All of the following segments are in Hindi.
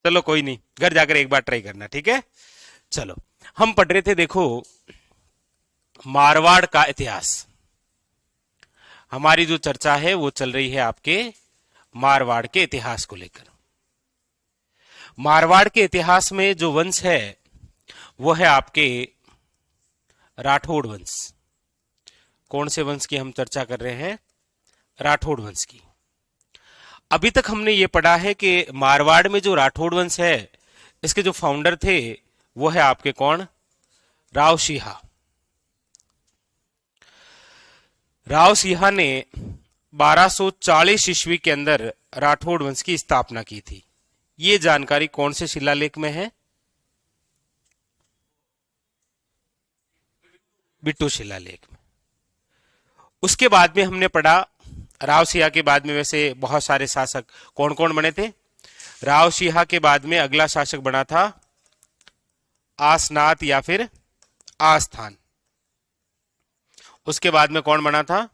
चलो कोई नहीं, घर जाकर एक बार ट्राई करना, ठीक है। चलो, हम पढ़ रहे थे, देखो, मारवाड़ का इतिहास। हमारी जो चर्चा है वो चल रही है आपके मारवाड़ के इतिहास को लेकर। मारवाड़ के इतिहास में जो वंश है वो है आपके राठौड़ वंश। कौन से वंश की हम चर्चा कर रहे हैं? राठौड़ वंश की। अभी तक हमने ये पढ़ा है कि मारवाड़ में जो राठौड़ वंश है, इसके जो फाउंडर थे वो है आपके कौन? राव सिंहा। राव सिंहा ने 1240 ईस्वी के अंदर राठौड़ वंश की स्थापना की थी। ये जानकारी कौन से शिलालेख में है? बिट्टू शिलालेख में। उसके बाद में हमने पढ़ा, राव सिंहा के बाद में वैसे बहुत सारे शासक कौन कौन बने थे। राव सिंहा के बाद में अगला शासक बना था आसनाथ या फिर आस्थान। उसके बाद में कौन बना था?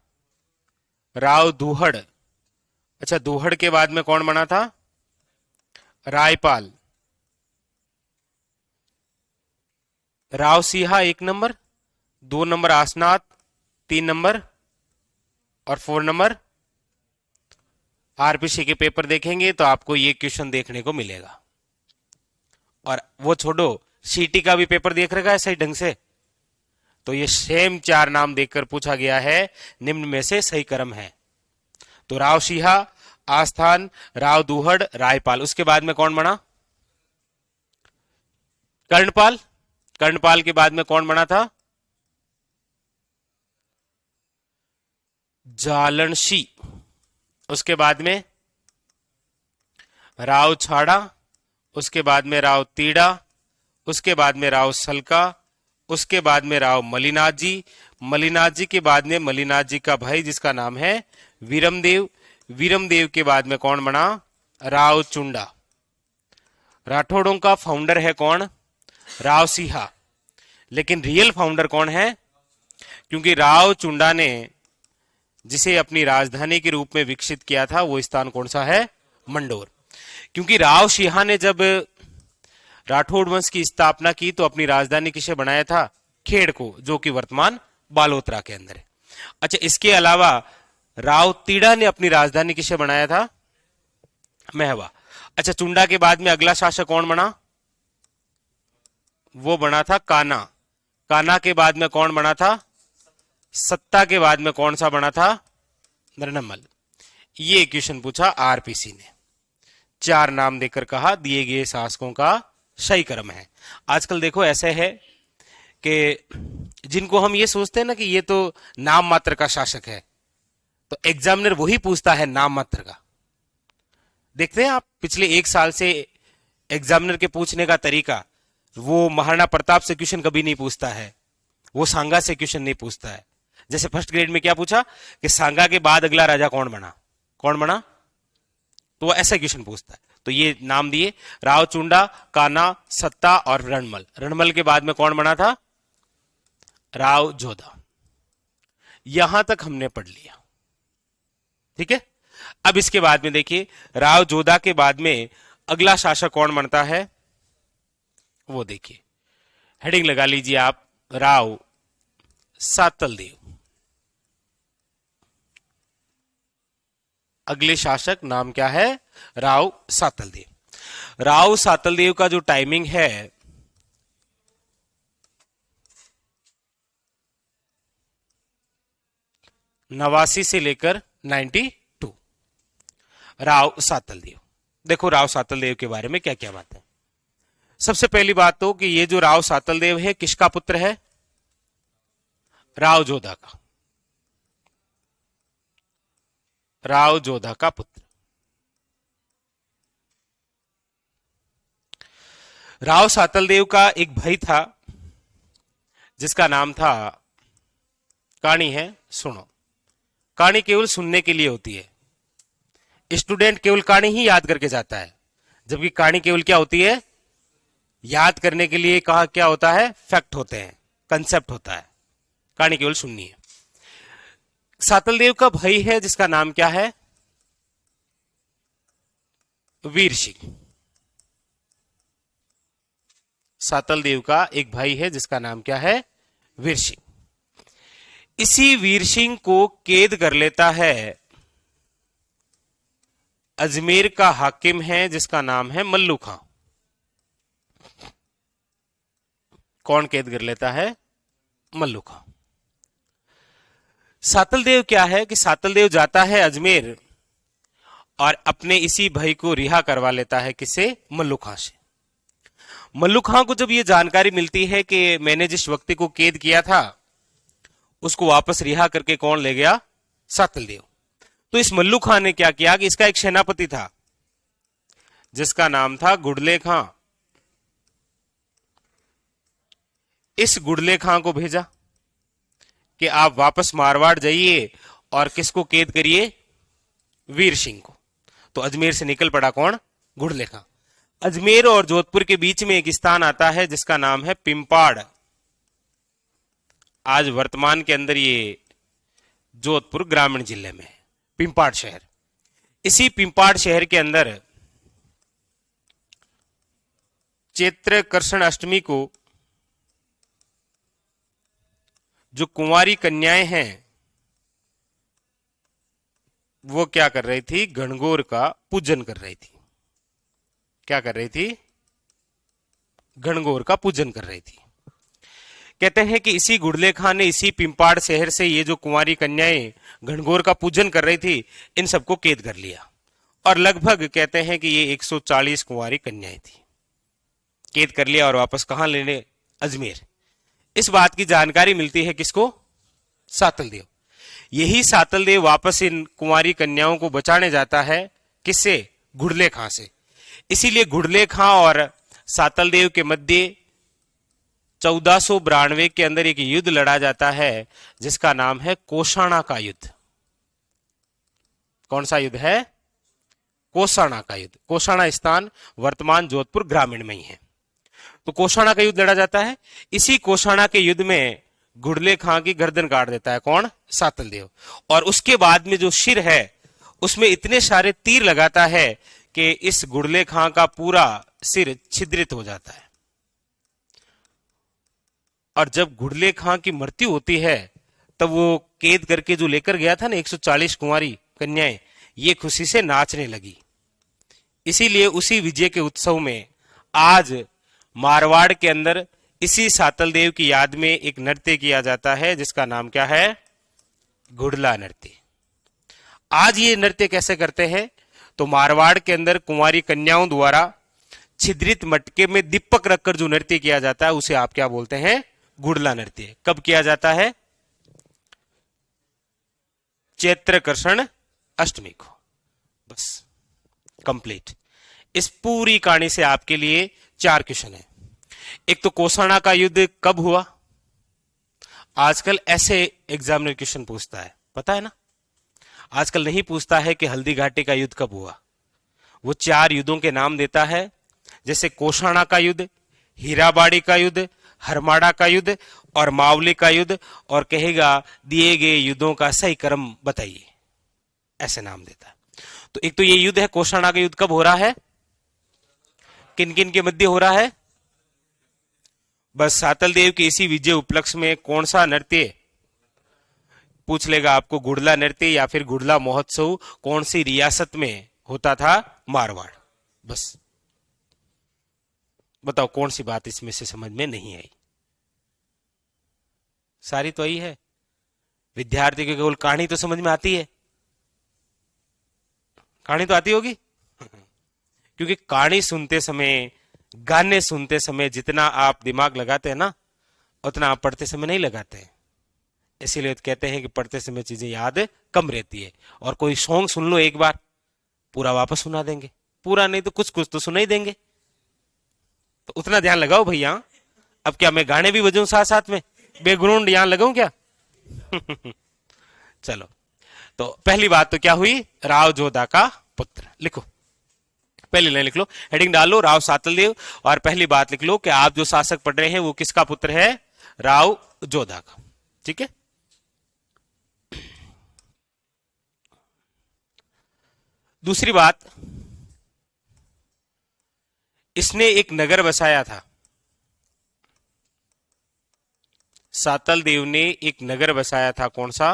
राव दुहड़। अच्छा, दुहड़ के बाद में कौन बना था? Raipal. Rao Sinha 1 number, 2 number Asnath, 3 number और 4 नंबर। आरपीसी के पेपर देखेंगे तो आपको ये क्वेश्चन देखने को मिलेगा। और वो छोड़ो, सीटी का भी पेपर देख रखा है सही ढंग से, तो ये सेम 4 नाम देखकर पूछा गया है, निम्न में से सही क्रम है। तो राव सिंहा, आस्थान, राव दुहड़, रायपाल। उसके बाद में कौन बना? कर्णपाल। कर्णपाल के बाद में कौन बना था? जालनसी। उसके बाद में राव छाड़ा। उसके बाद में राव तीड़ा। उसके बाद में राव सलका। उसके बाद में राव मलिनाथ जी। मलिनाथ जी के बाद में मलिनाथ जी का भाई जिसका नाम है वीरमदेव। वीरमदेव के बाद में कौन बना? राव चुंडा। राठौड़ों का फाउंडर है कौन? राव सिंहा। लेकिन रियल फाउंडर कौन है? क्योंकि राव चुंडा ने जिसे अपनी राजधानी के रूप में विकसित किया था वो स्थान कौन सा है? मंडोर। क्योंकि राव सिंहा ने जब राठौड़ वंश की स्थापना की तो अपनी राजधानी किसे बनाया था? खेड़ को, जो कि वर्तमान बालोतरा के अंदर है। अच्छा, इसके अलावा राव तीड़ा ने अपनी राजधानी किसे बनाया था? महवा। अच्छा, चुंडा के बाद में अगला शासक कौन बना? वो बना था काना। काना के बाद में कौन बना था? सत्ता के बाद में कौन सा बना था? नरनमल। ये क्वेश्चन पूछा आरपीसी ने। 4 नाम देकर कहा दिए गए शासकों का सही क्रम है। आजकल देखो ऐसे है कि जिनको हम ये सोचते हैं ना कि ये तो नाम मात्र का शासक है, तो एग्जामिनर वही पूछता है नाम मात्र का। देखते हैं आप पिछले 1 साल से एग्जामिनर के पूछने का तरीका, वो महाराणा प्रताप से क्वेश्चन कभी नहीं पूछता है, वो सांगा से क्वेश्चन नहीं पूछता है। जैसे फर्स्ट ग्रेड में क्या पूछा कि सांगा के बाद अगला राजा कौन बना? कौन बना? तो वो ऐसा क्वेश्चन पूछता है। तो ये नाम दिए, राव चुंडा, काना, सत्ता और रणमल। रणमल के बाद में कौन बना था? राव जोधा। यहां तक हमने पढ़ लिया, ठीक है। अब इसके बाद में देखिए, राव जोधा के बाद में अगला शासक कौन बनता है वो देखिए। हेडिंग लगा लीजिए आप, राव सातलदेव। अगले शासक नाम क्या है? राव सातलदेव। राव सातलदेव का जो टाइमिंग है 89 से लेकर 92। राव सातलदेव। देखो राव सातलदेव के बारे में क्या क्या बात है। सबसे पहली बात तो कि ये जो राव सातलदेव है किसका पुत्र है? राव जोधा का। राव जोधा का पुत्र। राव सातलदेव का एक भाई था जिसका नाम था, कहानी है सुनो। कहानी केवल सुनने के लिए होती है, स्टूडेंट केवल कहानी ही याद करके जाता है, जबकि कहानी केवल क्या होती है? याद करने के लिए कहा क्या होता है? फैक्ट होते हैं, कंसेप्ट होता है। कहानी केवल सुननी है। सातलदेव का भाई है जिसका नाम क्या है? वीर सिंह। सातल देव का एक भाई है जिसका नाम क्या है, वीर सिंह। इसी वीर सिंह को कैद कर लेता है अजमेर का हाकिम है जिसका नाम है मल्लू खां। कौन कैद कर लेता है, मल्लू खां। सातल देव क्या है कि सातल देव जाता है अजमेर और अपने इसी भाई को रिहा करवा लेता है, किसे, मल्लू खां से। मल्लू खां को जब यह जानकारी मिलती है कि मैंने जिस व्यक्ति को कैद किया था उसको वापस रिहा करके कौन ले गया, सातल देव, तो इस मल्लू खां ने क्या किया कि इसका एक सेनापति था जिसका नाम था गुड़ले खां। इस गुड़ले खां को भेजा कि आप वापस मारवाड़ जाइए और किसको कैद करिए, वीर सिंह को। तो अजमेर से निकल पड़ा कौन, गुड़ले खां। अजमेर और जोधपुर के बीच में एक स्थान आता है जिसका नाम है पिंपाड़। आज वर्तमान के अंदर ये जोधपुर ग्रामीण जिले में है, पिंपाड़ शहर। इसी पिंपाड़ शहर के अंदर चैत्र कृष्ण अष्टमी को जो कुंवारी कन्याएं हैं वो क्या कर रही थी, गणगौर का पूजन कर रही थी। क्या कर रही थी, गणगौर का पूजन कर रही थी। कहते हैं कि इसी गुड़ले खां ने इसी पिंपाड़ शहर से ये जो कुंवारी कन्याएं गणगौर का पूजन कर रही थी इन सबको कैद कर लिया और लगभग कहते हैं कि ये 140 कुंवारी कन्याएं थी, कैद कर लिया और वापस कहां लेने, अजमेर। इस बात की जानकारी मिलती है किसको, सातल देव। यही सातल देव वापस इन कुंवारी कन्याओं को बचाने जाता है, किससे, गुड़ले खां से। इसीलिए गुड़ले खां और सातल देव के मध्य 1492 के अंदर एक युद्ध लड़ा जाता है जिसका नाम है कोषाणा का युद्ध। कौन सा युद्ध है, कोषाणा का युद्ध। कोषाणा स्थान वर्तमान जोधपुर ग्रामीण में ही है। तो कोषाणा का युद्ध लड़ा जाता है। इसी कोषाणा के युद्ध में गुड़ले खां की गर्दन काट देता है कौन, सातल देव। और उसके बाद में जो सिर है उसमें इतने सारे तीर लगाता है कि इस गुड़ले खां का पूरा सिर छिद्रित हो जाता है। और जब गुड़ले खां की मृत्यु होती है तब वो कैद करके जो लेकर गया था ना 140 कुंवारी कन्याएं, ये खुशी से नाचने लगी। इसीलिए उसी विजय के उत्सव में आज मारवाड़ के अंदर इसी सातल देव की याद में एक नृत्य किया जाता है जिसका नाम क्या है, गुड़ला नृत्य। आज ये नृत्य कैसे करते हैं, तो मारवाड़ के अंदर कुंवारी कन्याओं द्वारा छिद्रित मटके में दीपक रखकर जो नृत्य किया जाता है उसे आप क्या बोलते हैं, गुड़ला नृत्य। कब किया जाता है, चैत्र कृष्ण अष्टमी को। बस कंप्लीट। इस पूरी कहानी से आपके लिए 4 क्वेश्चन है। एक तो कोषाणा का युद्ध कब हुआ, आजकल ऐसे एग्जामिनर क्वेश्चन पूछता है, पता है ना। आजकल नहीं पूछता है कि हल्दी घाटी का युद्ध कब हुआ, वो 4 युद्धों के नाम देता है, जैसे कोषाणा का युद्ध, हीराबाड़ी का युद्ध, हरमाड़ा का युद्ध और मावली का युद्ध, और कहेगा दिए गए युद्धों का सही क्रम बताइए, ऐसे नाम देता है। तो एक तो ये युद्ध है, कोषाणा का युद्ध कब हो रहा है, किन किन के मध्य हो रहा है, बस सातल देव के इसी विजय उपलक्ष्य में कौन सा नृत्य पूछ लेगा आपको, गुड़ला नृत्य या फिर गुड़ला महोत्सव कौन सी रियासत में होता था, मारवाड़। बस बताओ कौन सी बात इसमें से समझ में नहीं आई, सारी तो यही है। विद्यार्थी को केवल कहानी तो समझ में आती है, कहानी तो आती होगी क्योंकि कहानी सुनते समय, गाने सुनते समय जितना आप दिमाग लगाते हैं ना उतना आप पढ़ते समय नहीं लगाते हैं। इसीलिए तो कहते हैं कि पढ़ते समय चीजें याद कम रहती है। और कोई सॉन्ग सुन लो एक बार, पूरा वापस सुना देंगे, पूरा नहीं तो कुछ कुछ तो सुना ही देंगे। तो उतना ध्यान लगाओ भैया। अब क्या मैं गाने भी बजाऊं साथ साथ में, बैकग्राउंड यहां लगाऊं क्या चलो, तो पहली बात तो क्या हुई, राव जोधा का पुत्र। लिखो, पहली लाइन लिख लो, हेडिंग डाल लो राव सातल देव, और पहली बात लिख लो कि आप जो शासक पढ़ रहे हैं वो किसका पुत्र है, राव जोधा का। ठीक है। दूसरी बात, इसने एक नगर बसाया था सातल देव ने एक नगर बसाया था, कौन सा?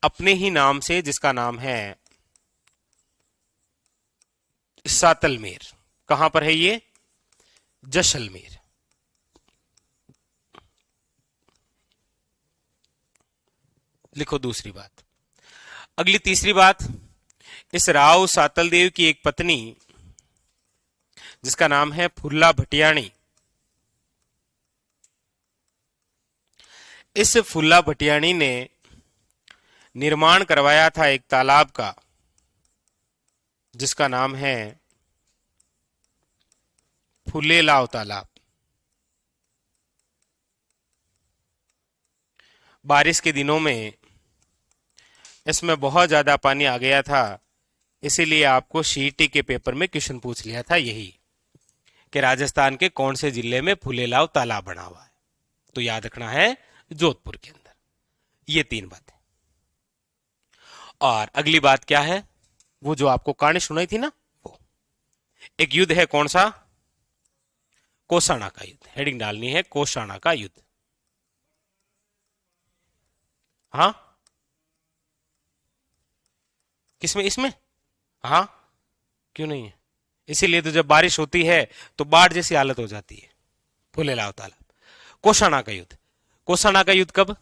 अपने ही नाम से, जिसका नाम है सातलमेर। कहां पर है ये? जैसलमेर। लिखो दूसरी बात। अगली तीसरी बात, इस राव सातल देव की एक पत्नी, जिसका नाम है फुल्ला भटियाणी, इस फुल्ला भटियाणी ने निर्माण करवाया था एक तालाब का, जिसका नाम है फुलेलाव तालाब। बारिश के दिनों में इसमें बहुत ज्यादा पानी आ गया था, इसीलिए आपको सीईटी के पेपर में क्वेश्चन पूछ लिया था यही, कि राजस्थान के कौन से जिले में फुलेलाव तालाब बना हुआ है। तो याद रखना है जोधपुर के अंदर। ये तीन बातें। और अगली बात क्या है? वो जो आपको कहानी सुनाई थी ना, वो एक युद्ध है, कौन सा? कोसाना का युद्ध। हेडिंग डालनी है कोसाना का युद्ध। हाँ, किसमें? इसमें? हाँ, क्यों नहीं है? इसीलिए तो जब बारिश होती है तो बाढ़ जैसी हालत हो जाती है। फुलेलाव तालाब, कोसाना का युद्ध। कोसाना का युद्ध कब?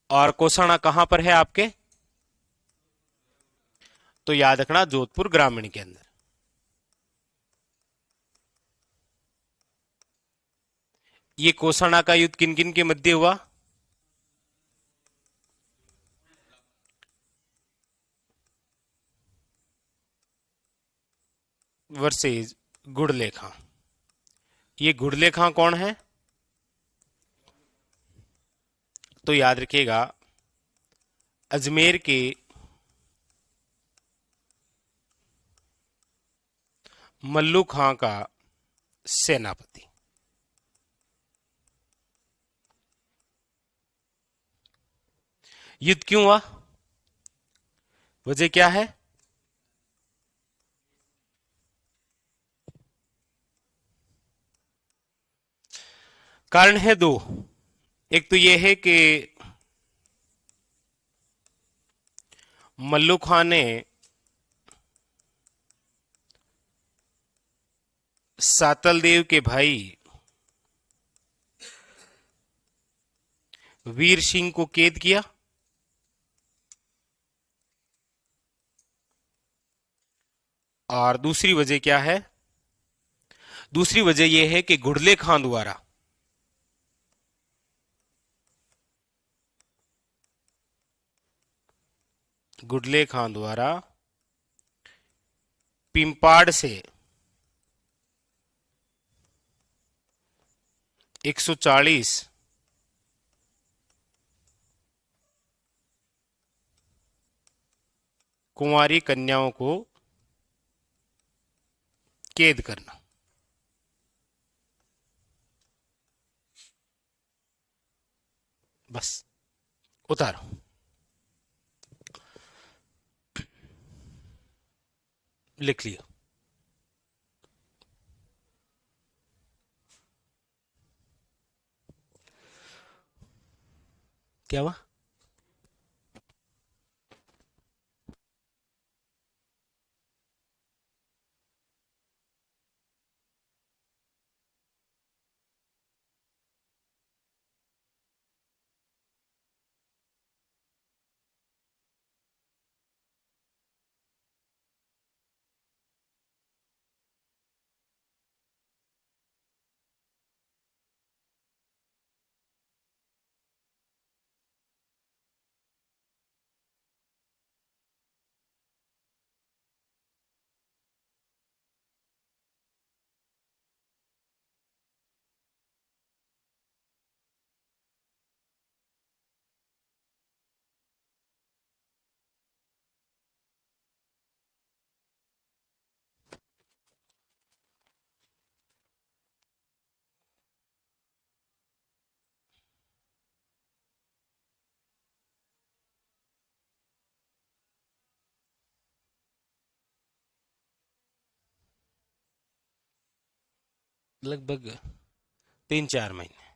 और कोसाना कहां पर है आपके? तो याद रखना जोधपुर ग्रामीण के अंदर। ये कोसाना का युद्ध किन किन के मध्य हुआ? वर्सेज गुड़ले खां। ये गुड़ले खां कौन है? तो याद रखिएगा, अजमेर के मल्लू खां का सेनापति। युद्ध क्यों हुआ? वजह क्या है? कारण है दो। एक तो यह है कि मल्लू खां ने सातल देव के भाई वीर सिंह को कैद किया, और दूसरी वजह क्या है? दूसरी वजह यह है कि गुड़ले खां द्वारा गुड़ले खां द्वारा पिंपाड़ से 140 कुंवारी कन्याओं को कैद करना। बस उतारो। लिख लिया। क्या हुआ? लगभग 3-4 महीने।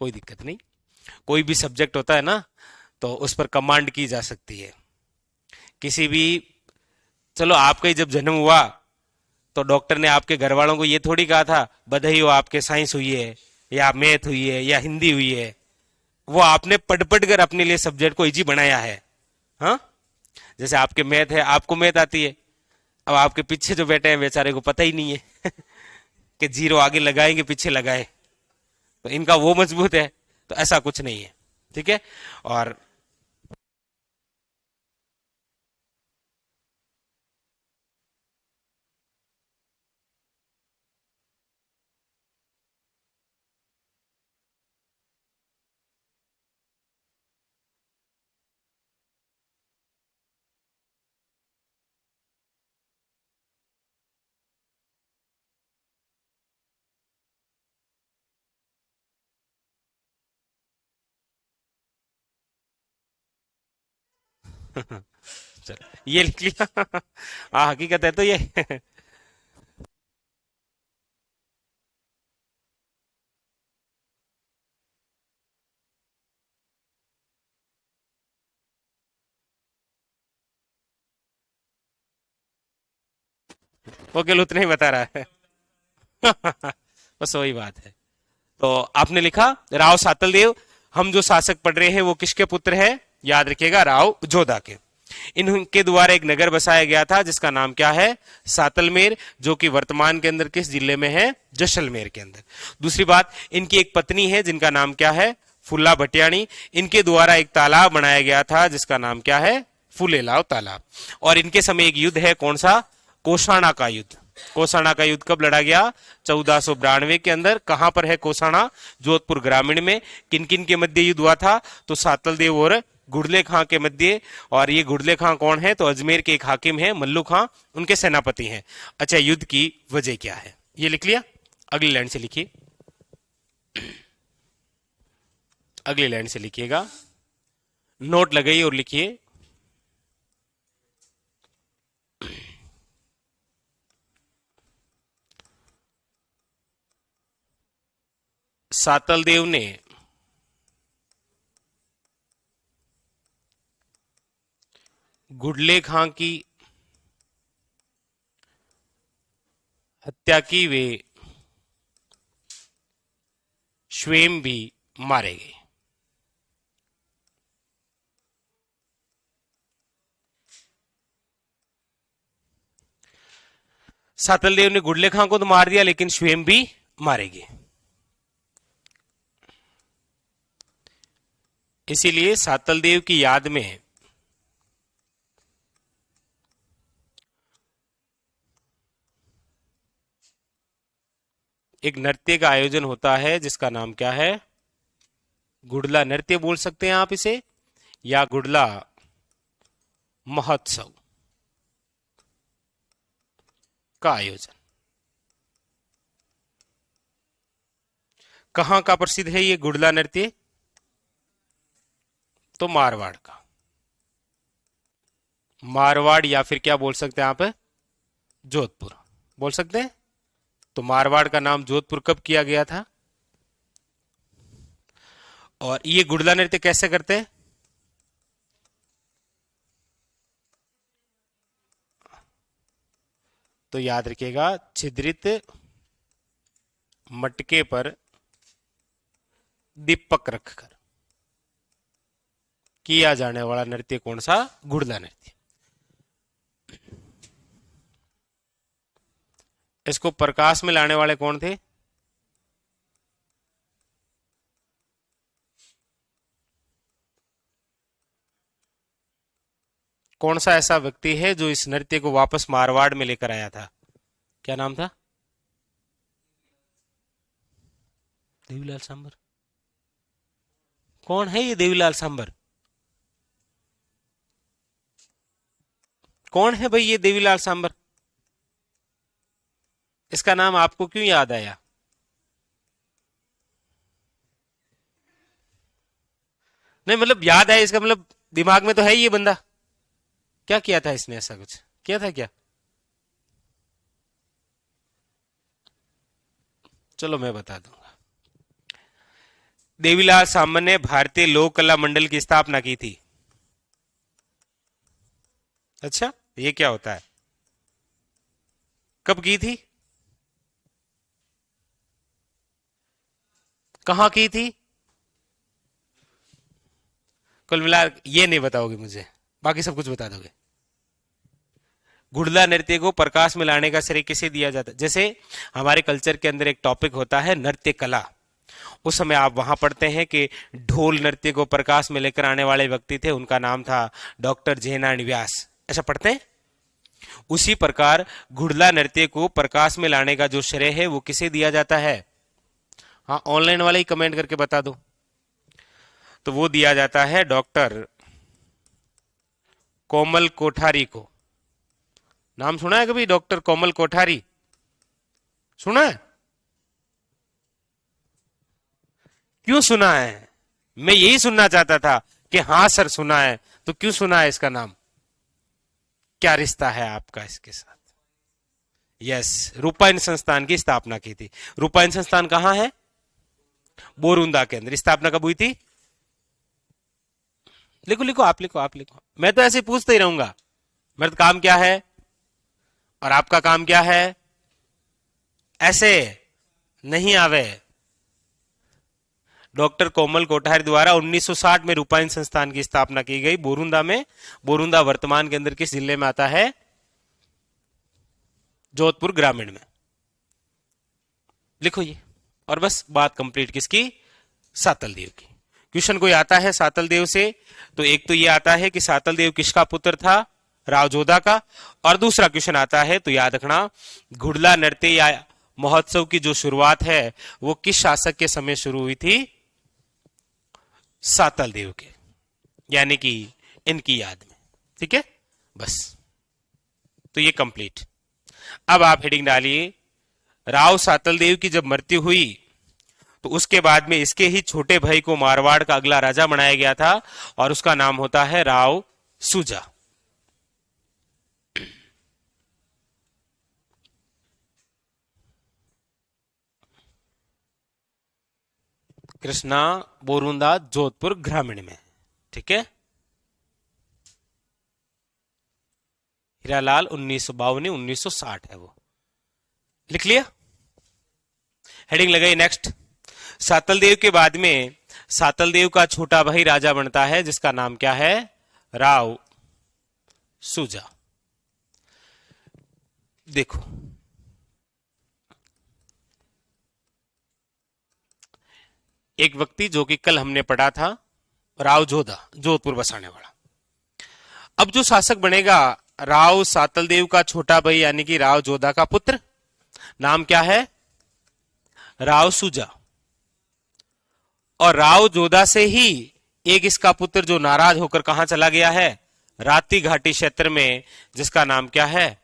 कोई दिक्कत नहीं। कोई भी सब्जेक्ट होता है ना, तो उस पर कमांड की जा सकती है किसी भी। चलो आपका ही जब जन्म हुआ तो डॉक्टर ने आपके घर वालों को ये थोड़ी कहा था बधाई हो आपके साइंस हुई है या मैथ हुई है या हिंदी हुई है। वो आपने पढ़ पढ़ कर अपने लिए सब्जेक्ट को इजी बनाया है। हाँ, जैसे आपके मैथ है, आपको मैथ आती है, अब आपके पीछे जो बैठे हैं बेचारे को पता ही नहीं है कि जीरो आगे लगाएंगे पीछे लगाए, तो इनका वो मजबूत है। तो ऐसा कुछ नहीं है, ठीक है। और चलो ये लिख लिया हाँ हकीकत है तो ये वो केवल उतना ही बता रहा है बस वही बात है। तो आपने लिखा राव सातलदेव। हम जो शासक पढ़ रहे हैं वो किसके पुत्र है? याद रखिएगा, राव जोधा के। इनके द्वारा एक नगर बसाया गया था जिसका नाम क्या है? सातलमेर, जो कि वर्तमान के अंदर किस जिले में है? जैसलमेर के अंदर। दूसरी बात, इनकी एक पत्नी है जिनका नाम क्या है? फुल्ला भटियाणी। इनके द्वारा एक तालाब बनाया गया था जिसका नाम क्या है? फुलेलाव तालाब। और इनके समय एक युद्ध है, कौन सा? कोसाना का युद्ध। कोसाना का युद्ध कब लड़ा गया? 1492 के अंदर। कहां पर है कोसाना? जोधपुर ग्रामीण में। किन किन के मध्य युद्ध हुआ था? तो सातलदेव और गुड़ले खां के मध्य। और ये गुड़ले खां कौन है? तो अजमेर के एक हाकिम है, मल्लू खां, उनके सेनापति हैं। अच्छा, युद्ध की वजह क्या है ये लिख लिया। अगली लाइन से लिखिए, अगली लाइन से लिखिएगा, नोट लगाइए और लिखिए। सातलदेव ने गुडले खां की हत्या की, वे स्वयं भी मारे गए। सातलदेव ने गुडले खां को तो मार दिया लेकिन स्वयं भी मारे गए। इसीलिए सातलदेव की याद में एक नृत्य का आयोजन होता है जिसका नाम क्या है? गुडला नृत्य बोल सकते हैं आप इसे, या गुडला महोत्सव का आयोजन। कहां का प्रसिद्ध है ये गुडला नृत्य? तो मारवाड़ का। मारवाड़, या फिर क्या बोल सकते हैं आप? जोधपुर बोल सकते हैं। तो मारवाड़ का नाम जोधपुर कब किया गया था? और ये गुडला नृत्य कैसे करते हैं? तो याद रखिएगा, छिद्रित मटके पर दीपक रखकर किया जाने वाला नृत्य कौन सा? गुडला नृत्य। इसको प्रकाश में लाने वाले कौन थे? कौन सा ऐसा व्यक्ति है जो इस नृत्य को वापस मारवाड़ में लेकर आया था? क्या नाम था? देवीलाल सांबर। कौन है ये देवीलाल सांबर? कौन है भाई ये देवीलाल सांबर? इसका नाम आपको क्यों याद आया? नहीं मतलब याद आया इसका मतलब दिमाग में तो है ये बंदा। क्या किया था इसने? ऐसा कुछ किया था क्या? चलो मैं बता दूंगा। देवीलाल सामन ने भारतीय लोक कला मंडल की स्थापना की थी? अच्छा, ये क्या होता है? कब की थी? कहां की थी? कुल मिला ये नहीं बताओगे मुझे, बाकी सब कुछ बता दोगे। घुड़ला नृत्य को प्रकाश में लाने का श्रेय किसे दिया जाता है? जैसे हमारे कल्चर के अंदर एक टॉपिक होता है नृत्य कला, उस समय आप वहां पढ़ते हैं कि ढोल नृत्य को प्रकाश में लेकर आने वाले व्यक्ति थे, उनका नाम था डॉक्टर जयनारायण व्यास, ऐसा पढ़ते हैं। उसी प्रकार घुड़ला नृत्य को प्रकाश में लाने का जो श्रेय है वो किसे दिया जाता है? हाँ, ऑनलाइन वाले ही कमेंट करके बता दो। तो वो दिया जाता है डॉक्टर कोमल कोठारी को। नाम सुना है कभी डॉक्टर कोमल कोठारी? सुना है? क्यों सुना है? मैं यही सुनना चाहता था कि हाँ सर सुना है, तो क्यों सुना है इसका नाम? क्या रिश्ता है आपका इसके साथ? यस, रूपायन संस्थान की स्थापना की थी। रूपायन संस्थान कहां है? बोरुंदा के अंदर। स्थापना कब हुई थी? लिखो लिखो, आप लिखो, आप लिखो, मैं तो ऐसे पूछते ही रहूंगा। मेरा काम क्या है और आपका काम क्या है? ऐसे नहीं आवे। डॉक्टर कोमल कोठारी द्वारा 1960 में रूपायन संस्थान की स्थापना की गई बोरुंदा में। बोरुंदा वर्तमान के अंदर किस जिले में आता है? जोधपुर ग्रामीण में। लिखो ये, और बस बात कंप्लीट किसकी? सातल देव की। क्वेश्चन कोई आता है सातल देव से, तो एक तो ये आता है कि सातल देव किसका पुत्र था? राव जोधा का। और दूसरा क्वेश्चन आता है तो याद रखना, घुड़ला नृत्य या महोत्सव की जो शुरुआत है वो किस शासक के समय शुरू हुई थी? सातल देव के, यानी कि इनकी याद में। ठीक है, बस, तो ये कंप्लीट। अब आप हेडिंग डालिए, राव सातल देव की जब मृत्यु हुई तो उसके बाद में इसके ही छोटे भाई को मारवाड़ का अगला राजा बनाया गया था और उसका नाम होता है राव सुजा। कृष्णा, बोरुंदा, जोधपुर ग्रामीण में। ठीक है, हीरालाल 1952 1960 है वो। लिख लिया? हेडिंग लगाई नेक्स्ट। सातल देव के बाद में सातल देव का छोटा भाई राजा बनता है जिसका नाम क्या है? राव सुजा। देखो, एक व्यक्ति जो कि कल हमने पढ़ा था, राव जोधा, जोधपुर बसाने वाला। अब जो शासक बनेगा राव सातल देव का छोटा भाई यानी कि राव जोधा का पुत्र, नाम क्या है? राव सुजा। और राव जोधा से ही एक इसका पुत्र जो नाराज होकर कहां चला गया है? राती घाटी क्षेत्र में, जिसका नाम क्या है?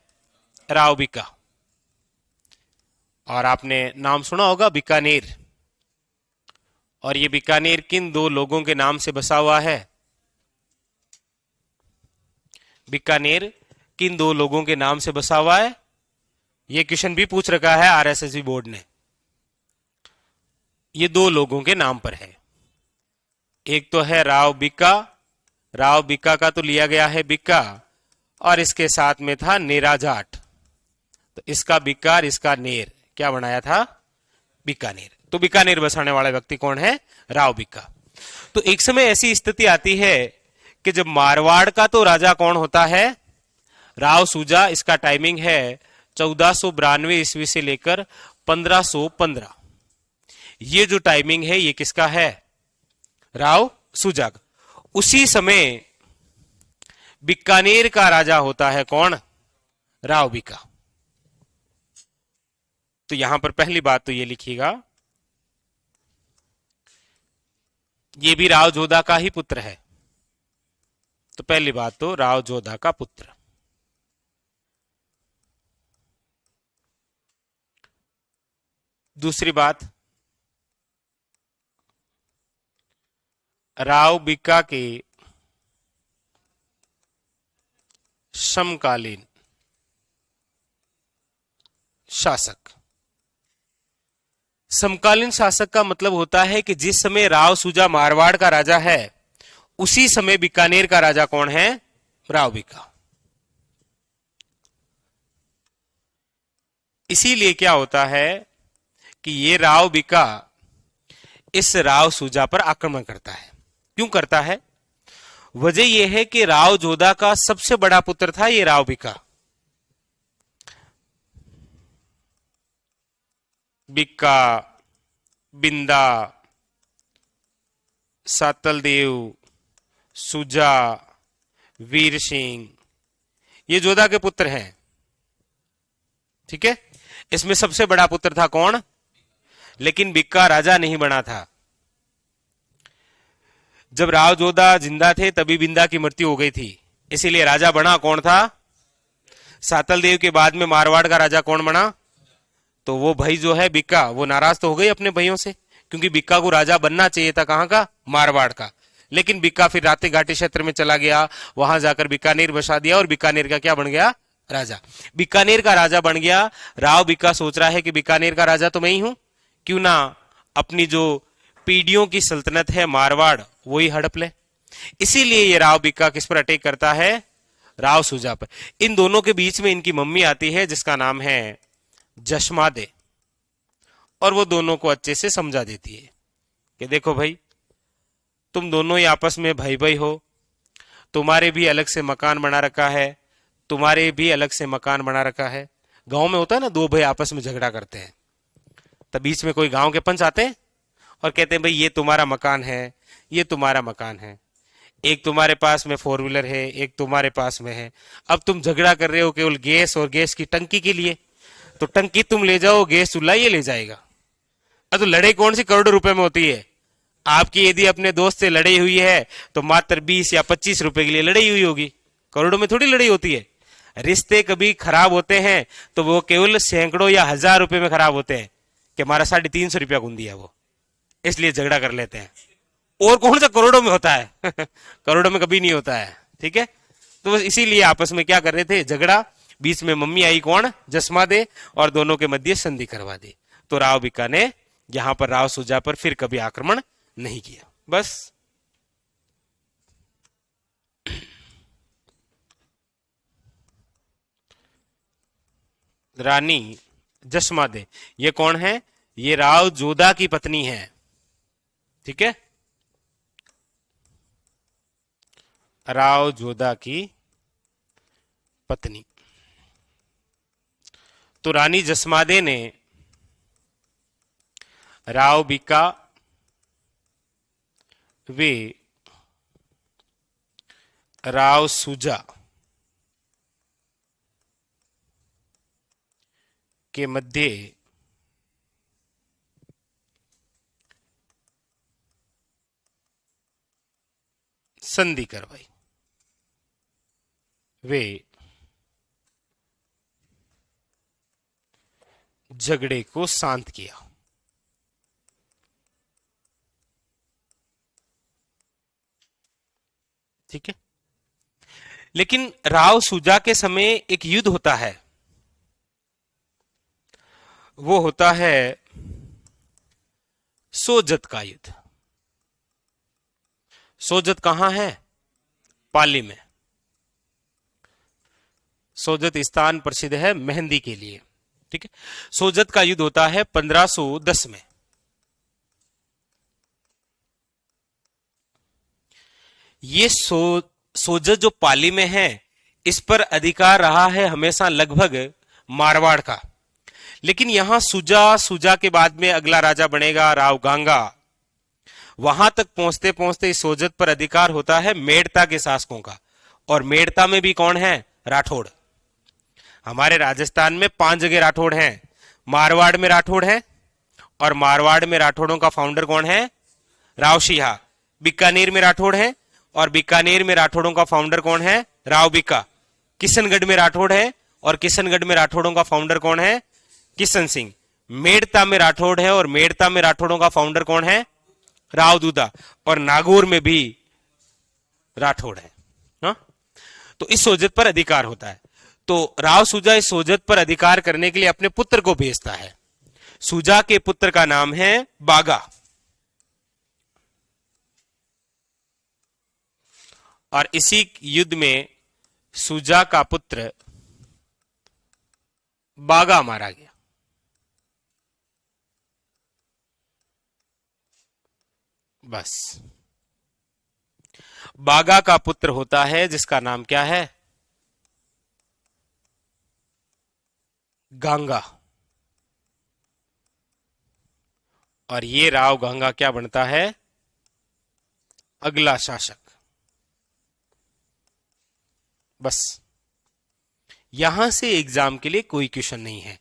राव बीका। और आपने नाम सुना होगा बीकानेर। और ये बीकानेर किन दो लोगों के नाम से बसा हुआ है? बीकानेर किन दो लोगों के नाम से बसा हुआ है? ये क्वेश्चन भी पूछ रखा है आरएसएसबी बोर्ड ने। ये दो लोगों के नाम पर है। एक तो है राव बीका, राव बीका का तो लिया गया है बीका, और इसके साथ में था नेरा जाट, तो इसका बीकार इसका नेर क्या बनाया था? बीकानेर। तो बीकानेर बसाने वाला व्यक्ति कौन है? राव बीका। तो एक समय ऐसी स्थिति आती है कि जब मारवाड़ का तो राजा कौन होता है? राव सुजा। इसका टाइमिंग है 1492 ईस्वी से लेकर 1515। ये जो टाइमिंग है ये किसका है? राव सुजा। उसी समय बीकानेर का राजा होता है कौन? राव बीका। तो यहां पर पहली बात तो ये लिखिएगा, ये भी राव जोधा का ही पुत्र है। तो पहली बात तो राव जोधा का पुत्र। दूसरी बात, राव बीका के समकालीन शासक। समकालीन शासक का मतलब होता है कि जिस समय राव सुजा मारवाड़ का राजा है उसी समय बीकानेर का राजा कौन है? राव बीका। इसीलिए क्या होता है कि ये राव बीका इस राव सुजा पर आक्रमण करता है। क्यों करता है? वजह यह है कि राव जोधा का सबसे बड़ा पुत्र था ये राव बीका। बिक्का, बिंदा, सातलदेव, सुजा, वीर सिंह, ये जोधा के पुत्र हैं। ठीक है, इसमें सबसे बड़ा पुत्र था कौन? लेकिन बिक्का राजा नहीं बना था। जब राव जोधा जिंदा थे तभी बिंदा की मृत्यु हो गई थी, इसीलिए राजा बना कौन था? सातलदेव के बाद में मारवाड़ का राजा कौन बना? तो वो भाई जो है बिक्का, वो नाराज तो हो गई अपने भाइयों से, क्योंकि बिक्का को राजा बनना चाहिए था कहां का? मारवाड़ का। लेकिन बिक्का फिर राते घाटी क्षेत्र में चला गया, वहां जाकर बीकानेर बसा दिया और बीकानेर का क्या बन गया? राजा। बीकानेर का राजा बन गया। राव बिक्का सोच रहा है कि बीकानेर का राजा तो मैं ही हूं, क्यों ना अपनी जो पीढ़ियों की सल्तनत है मारवाड़ वही हड़प ले। इसीलिए ये राव बिक्का किस पर अटैक करता है? राव सुजा पर। इन दोनों के बीच में इनकी मम्मी आती है जिसका नाम है जशमादे, और वो दोनों को अच्छे से समझा देती है कि देखो भाई, तुम दोनों ही आपस में भाई भाई हो, तुम्हारे भी अलग से मकान बना रखा है, तुम्हारे भी अलग से मकान बना रखा है। गांव में होता है ना, दो भाई आपस में झगड़ा करते हैं, तब बीच में कोई गांव के पंच आते हैं और कहते हैं भाई ये तुम्हारा मकान है, ये तुम्हारा मकान है, एक तुम्हारे पास में 4 व्हीलर है, एक तुम्हारे पास में है। अब तुम झगड़ा कर रहे हो केवल गैस और गैस की टंकी के लिए, तो टंकी तुम ले जाओ, गैस चूल्हा ये ले जाएगा। अब तो लड़ाई कौन सी करोड़ों रुपए में होती है? आपकी यदि अपने दोस्त से लड़ाई हुई है तो मात्र 20 या 25 रुपए के लिए लड़ाई हुई होगी, करोड़ों में थोड़ी लड़ाई होती है। रिश्ते कभी खराब होते हैं तो वो केवल सैकड़ों या 1000 रुपए में खराब होते हैं कि हमारा 350 रुपया गुन दिया वो, इसलिए झगड़ा कर लेते हैं। और कौन सा करोड़ों में होता है? करोड़ों में कभी नहीं होता है। ठीक है, तो बस इसीलिए आपस में क्या कर रहे थे? झगड़ा। बीच में मम्मी आई कौन? जसमादे, और दोनों के मध्य संधि करवा दी। तो राव बिक्का ने यहां पर राव सुजा पर फिर कभी आक्रमण नहीं किया। बस रानी जसमादे, ये कौन है? ये राव जोधा की पत्नी है। ठीक है, राव जोधा की पत्नी। तो रानी जसमादे ने राव बिक्का वे राव सुजा के मध्य संधि करवाई। वे झगड़े को शांत किया। ठीक है, लेकिन राव सुजा के समय एक युद्ध होता है, वो होता है सोजत का युद्ध। सोजत कहां है? पाली में। सोजत स्थान प्रसिद्ध है मेहंदी के लिए। ठीक है, सोजत का युद्ध होता है 1510 में। ये सोजत जो पाली में है, इस पर अधिकार रहा है हमेशा लगभग मारवाड़ का। लेकिन यहां सुजा के बाद में अगला राजा बनेगा राव गांगा। वहां तक पहुंचते पहुंचते इस सोजत पर अधिकार होता है मेड़ता के शासकों का। और मेड़ता में भी कौन है? राठौड़। हमारे राजस्थान में 5 जगह राठौड़ हैं। मारवाड़ में राठौड़ है, और मारवाड़ में राठौड़ों का फाउंडर कौन है? राव सिंहा। बीकानेर में राठौड़ है, और बीकानेर में राठौड़ों का फाउंडर कौन है? राव बिक्का। किशनगढ़ में राठौड़ है, और किशनगढ़ में राठौड़ों का फाउंडर कौन है? किशन सिंह। मेड़ता में राठौड़ है, और मेड़ता में राठौड़ों का फाउंडर कौन है? राव दूधा। और नागौर में भी राठौड़ है। हा? तो इस सोजत पर अधिकार होता है। तो राव सुजा इस सोजत पर अधिकार करने के लिए अपने पुत्र को भेजता है। सुजा के पुत्र का नाम है बागा, और इसी युद्ध में सुजा का पुत्र बागा मारा गया। बस, बागा का पुत्र होता है जिसका नाम क्या है? गांगा। और ये राव गांगा क्या बनता है? अगला शासक। बस, यहां से एग्जाम के लिए कोई क्वेश्चन नहीं है,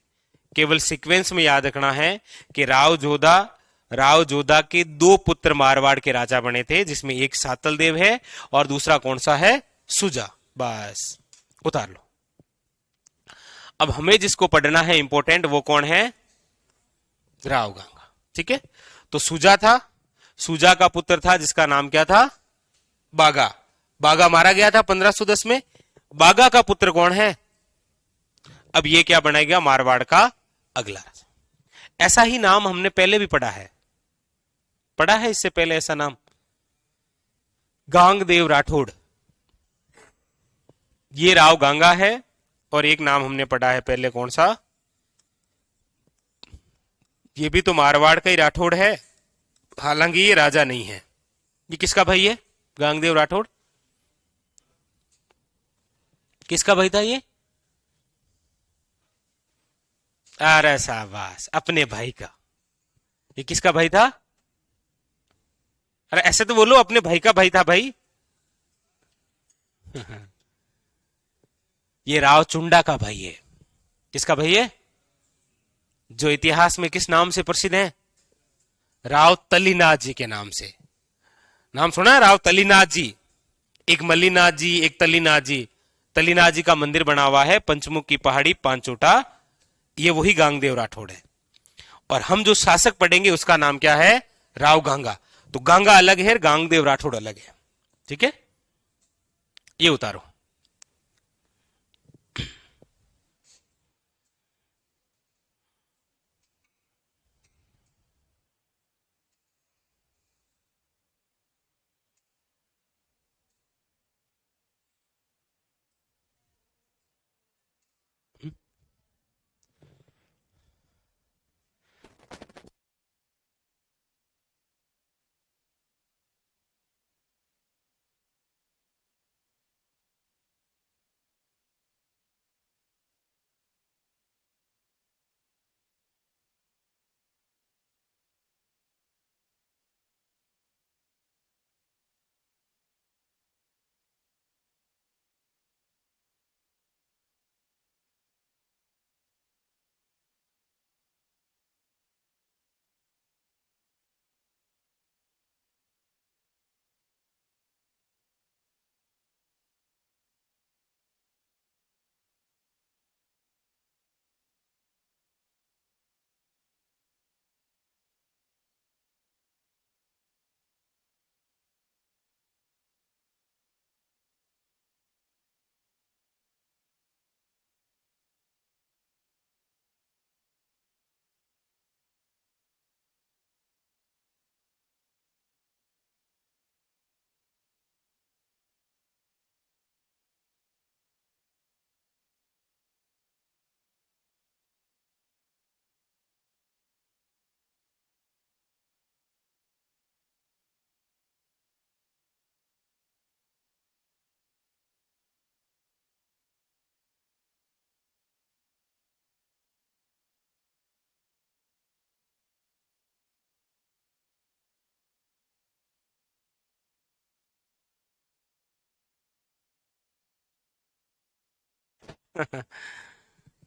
केवल सीक्वेंस में याद रखना है कि राव जोधा के दो पुत्र मारवाड़ के राजा बने थे, जिसमें एक सातल देव है और दूसरा कौन सा है? सुजा। बस, उतार लो। अब हमें जिसको पढ़ना है इंपॉर्टेंट, वो कौन है? राव गांगा। ठीक है, तो सुजा था, सुजा का पुत्र था जिसका नाम क्या था? बागा। बागा मारा गया था 1510 में। बागा का पुत्र कौन है? अब ये क्या बनेगा? मारवाड़ का अगला राजा। ऐसा ही नाम हमने पहले भी पढ़ा है इससे पहले ऐसा नाम, गांगदेव राठौड़। ये राव गांगा है, और एक नाम हमने पढ़ा है पहले, कौन सा? ये भी तो मारवाड़ का ही राठौड़ है, हालांकि ये राजा नहीं है। ये किसका भाई है? गांगदेव राठौड़ किसका भाई था ये? अरे शाबाश, अपने भाई का। ये किसका भाई था? अरे ऐसे तो बोलो, अपने भाई का भाई था भाई। ये राव चुंडा का भाई है। किसका भाई है? जो इतिहास में किस नाम से प्रसिद्ध है? राव तलीनाथ जी के नाम से। नाम सुना है? राव तलीनाथ जी। एक मल्लीनाथ जी, एक तलीनाथ जी। तलीनाथ जी का मंदिर बना हुआ है पंचमुख की पहाड़ी पांचोटा, ये वही गांगदेव राठौड़ है। और हम जो शासक पढ़ेंगे उसका नाम क्या है? राव गांगा। तो गांगा अलग है, गांगदेव राठौड़ अलग है। ठीक है, ये उतारो।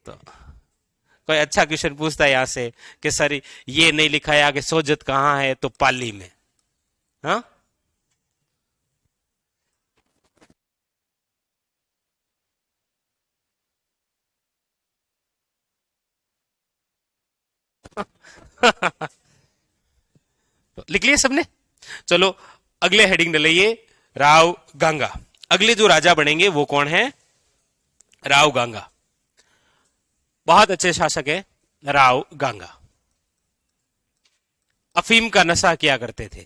तो कोई अच्छा क्वेश्चन पूछता है यहां से कि सर ये नहीं लिखा है आगे सोजत कहां है, तो पाली में। हाँ, तो लिख लिए सबने? चलो अगले हेडिंग डालिए, राव गांगा। अगले जो राजा बनेंगे वो कौन है? राव गांगा। बहुत अच्छे शासक है राव गांगा। अफीम का नशा किया करते थे।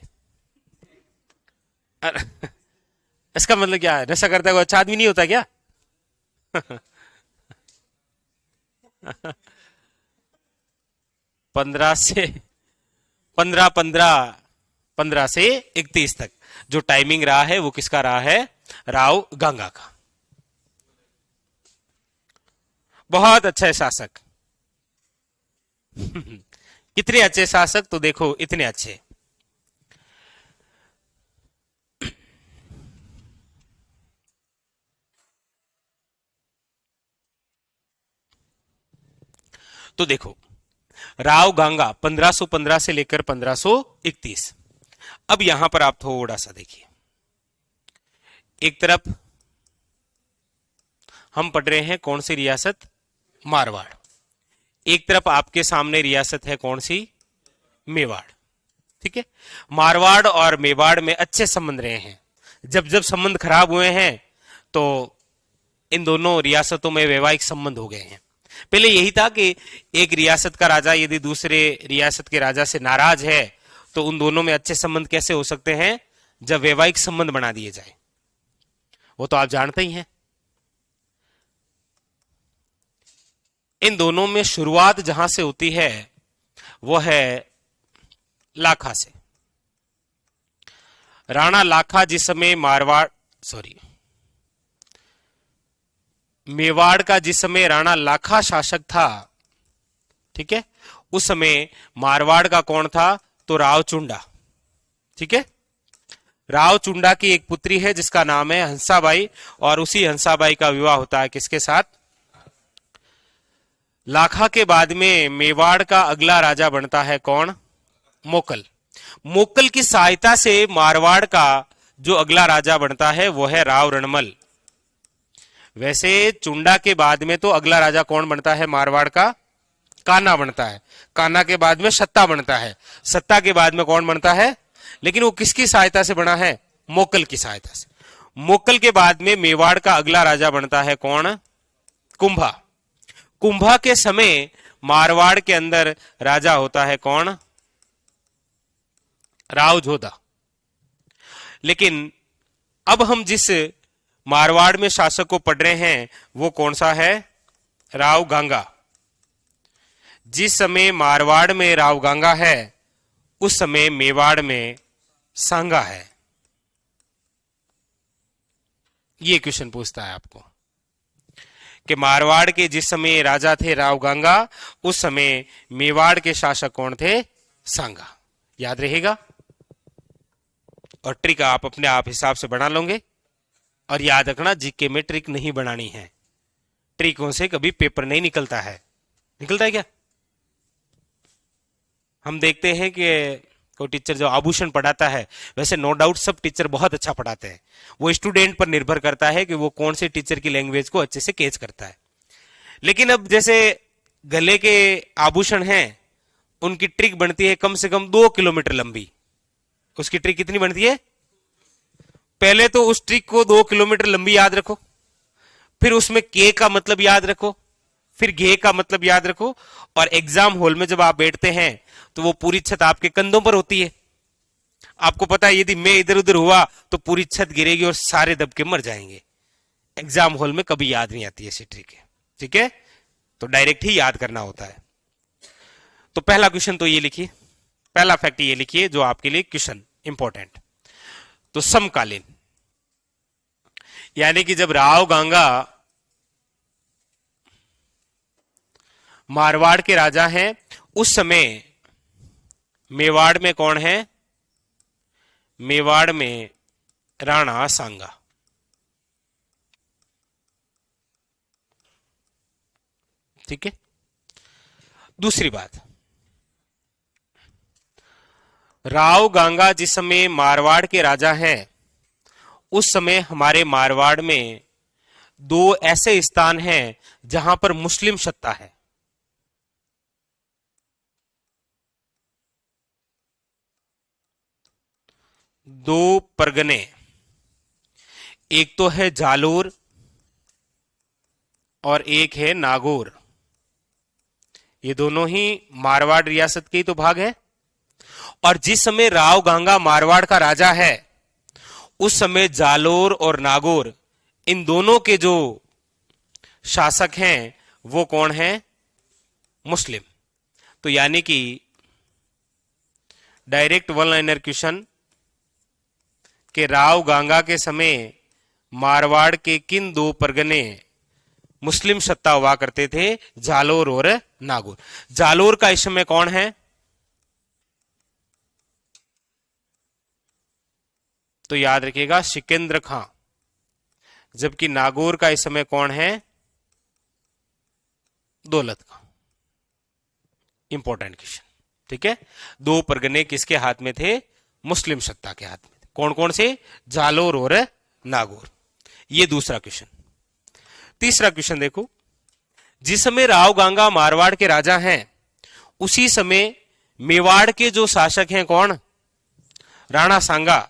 इसका मतलब क्या है, नशा करता है वो अच्छा आदमी नहीं होता क्या? 15 से 15 से 31 तक जो टाइमिंग रहा है वो किसका रहा है? राव गंगा का। बहुत अच्छे शासक। कितने अच्छे शासक, तो देखो इतने अच्छे। तो देखो राव गंगा 1515 से लेकर 1531। अब यहां पर आप थोड़ा सा देखिए, एक तरफ हम पढ़ रहे हैं कौन सी रियासत? मारवाड़। एक तरफ आपके सामने रियासत है कौन सी? मेवाड़। ठीक है, मारवाड़ और मेवाड़ में अच्छे संबंध रहे हैं। जब जब संबंध खराब हुए हैं तो इन दोनों रियासतों में वैवाहिक संबंध हो गए हैं। पहले यही था कि एक रियासत का राजा यदि दूसरे रियासत के राजा से नाराज है तो उन दोनों में अच्छे संबंध कैसे हो सकते हैं? जब वैवाहिक संबंध बना दिए जाए। वो तो आप जानते ही हैं। इन दोनों में शुरुआत जहां से होती है वो है लाखा से। राणा लाखा जिस समय मेवाड़ का जिस समय राणा लाखा शासक था, ठीक है, उस समय मारवाड़ का कौन था? तो राव चुंडा। ठीक है, राव चुंडा की एक पुत्री है जिसका नाम है हंसाबाई, और उसी हंसाबाई का विवाह होता है किसके साथ? लाखा के बाद में मेवाड़ का अगला राजा बनता है कौन? मोकल। मोकल की सहायता से मारवाड़ का जो अगला राजा बनता है वो है राव रणमल। वैसे चुंडा के बाद में तो अगला राजा कौन बनता है मारवाड़ का? कान्हा बनता है। कान्हा के बाद में सत्ता बनता है। सत्ता के बाद में कौन बनता है? लेकिन वो किसकी सहायता से बना है? मोकल की सहायता से। मोकल के बाद में मेवाड़ का अगला राजा बनता है कौन? कुंभा। कुंभा के समय मारवाड़ के अंदर राजा होता है कौन? राव जोधा। लेकिन अब हम जिस मारवाड़ में शासक को पढ़ रहे हैं वो कौन सा है? राव गंगा। जिस समय मारवाड़ में राव गंगा है उस समय मेवाड़ में सांगा है। ये क्वेश्चन पूछता है आपको कि मारवाड़ के जिस समय राजा थे राव गंगा, उस समय मेवाड़ के शासक कौन थे? सांगा। याद रहेगा, और ट्रिक आप अपने आप हिसाब से बना लोगे। और याद रखना जीके में ट्रिक नहीं बनानी है। ट्रिकों से कभी पेपर नहीं निकलता है। निकलता है क्या? हम देखते हैं कि कोई टीचर जो आभूषण पढ़ाता है, वैसे नो डाउट सब टीचर बहुत अच्छा पढ़ाते हैं, वो स्टूडेंट पर निर्भर करता है कि वो कौन से टीचर की लैंग्वेज को अच्छे से कैच करता है। लेकिन अब जैसे गले के आभूषण हैं, उनकी ट्रिक बनती है कम से कम 2 किलोमीटर लंबी। उसकी ट्रिक कितनी बनती है? पहले तो उस ट्रिक को 2 किलोमीटर लंबी याद रखो, फिर उसमें के का मतलब याद रखो, फिर घे का मतलब याद रखो, और एग्जाम हॉल में जब आप बैठते हैं तो वो पूरी छत आपके कंधों पर होती है। आपको पता है यदि मैं इधर उधर हुआ तो पूरी छत गिरेगी और सारे दब के मर जाएंगे। एग्जाम हॉल में कभी याद नहीं आती ऐसी ट्रिक है। ठीक है, तो डायरेक्ट ही याद करना होता है। तो पहला क्वेश्चन तो ये लिखिए, पहला फैक्ट ये लिखिए जो आपके लिए क्वेश्चन इंपॉर्टेंट। तो समकालीन, यानी कि जब राव गंगा मारवाड़ के राजा हैं उस समय मेवाड़ में कौन है? मेवाड़ में राणा सांगा। ठीक है, दूसरी बात, राव गंगा जिस समय मारवाड़ के राजा हैं उस समय हमारे मारवाड़ में 2 ऐसे स्थान हैं जहां पर मुस्लिम सत्ता है। दो परगने, एक तो है जालोर और एक है नागौर। ये दोनों ही मारवाड़ रियासत के ही तो भाग है। और जिस समय राव गांगा मारवाड़ का राजा है उस समय जालोर और नागौर इन दोनों के जो शासक हैं वो कौन है? मुस्लिम। तो यानी कि डायरेक्ट वन लाइनर क्वेश्चन के राव गांगा के समय मारवाड़ के किन दो परगने मुस्लिम सत्ता हुआ करते थे? जालोर और नागौर। जालोर का इस समय कौन है? तो याद रखिएगा सिकंदर खां। जबकि नागौर का इस समय कौन है? दौलत खां। इंपॉर्टेंट क्वेश्चन, ठीक है। दो परगने किसके हाथ में थे? मुस्लिम सत्ता के हाथ में थे। कौन कौन से? जालोर और नागौर। ये दूसरा क्वेश्चन। तीसरा क्वेश्चन देखो, जिस समय राव गांगा मारवाड़ के राजा हैं उसी समय मेवाड़ के जो शासक हैं कौन? राणा सांगा।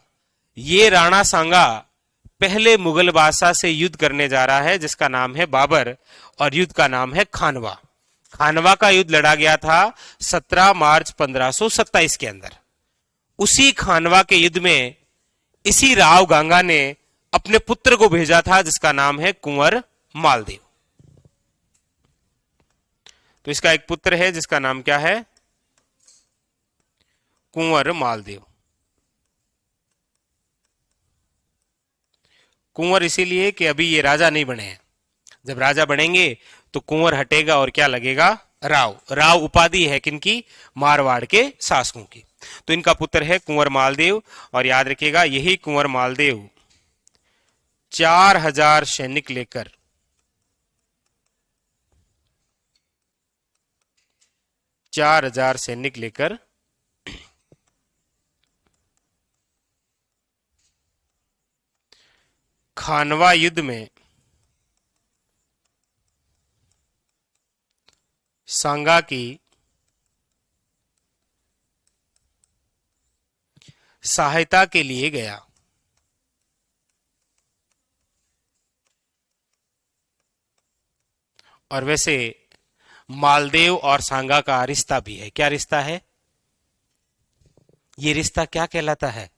ये राणा सांगा पहले मुगल बादशाह से युद्ध करने जा रहा है जिसका नाम है बाबर, और युद्ध का नाम है खानवा। खानवा का युद्ध लड़ा गया था 17 मार्च 1527 के अंदर। उसी खानवा के युद्ध में इसी राव गांगा ने अपने पुत्र को भेजा था जिसका नाम है कुंवर मालदेव। तो इसका एक पुत्र है जिसका नाम क्या है? कुंवर मालदेव। कुंवर इसीलिए कि अभी ये राजा नहीं बने हैं। जब राजा बनेंगे तो कुंवर हटेगा और क्या लगेगा? राव। राव उपाधि है किनकी? मारवाड़ के शासकों की। तो इनका पुत्र है कुंवर मालदेव। और याद रखिएगा यही कुंवर मालदेव 4000 सैनिक लेकर खानवा युद्ध में सांगा की सहायता के लिए गया। और वैसे मालदेव और सांगा का रिश्ता भी है। क्या रिश्ता है? ये रिश्ता क्या कहलाता है?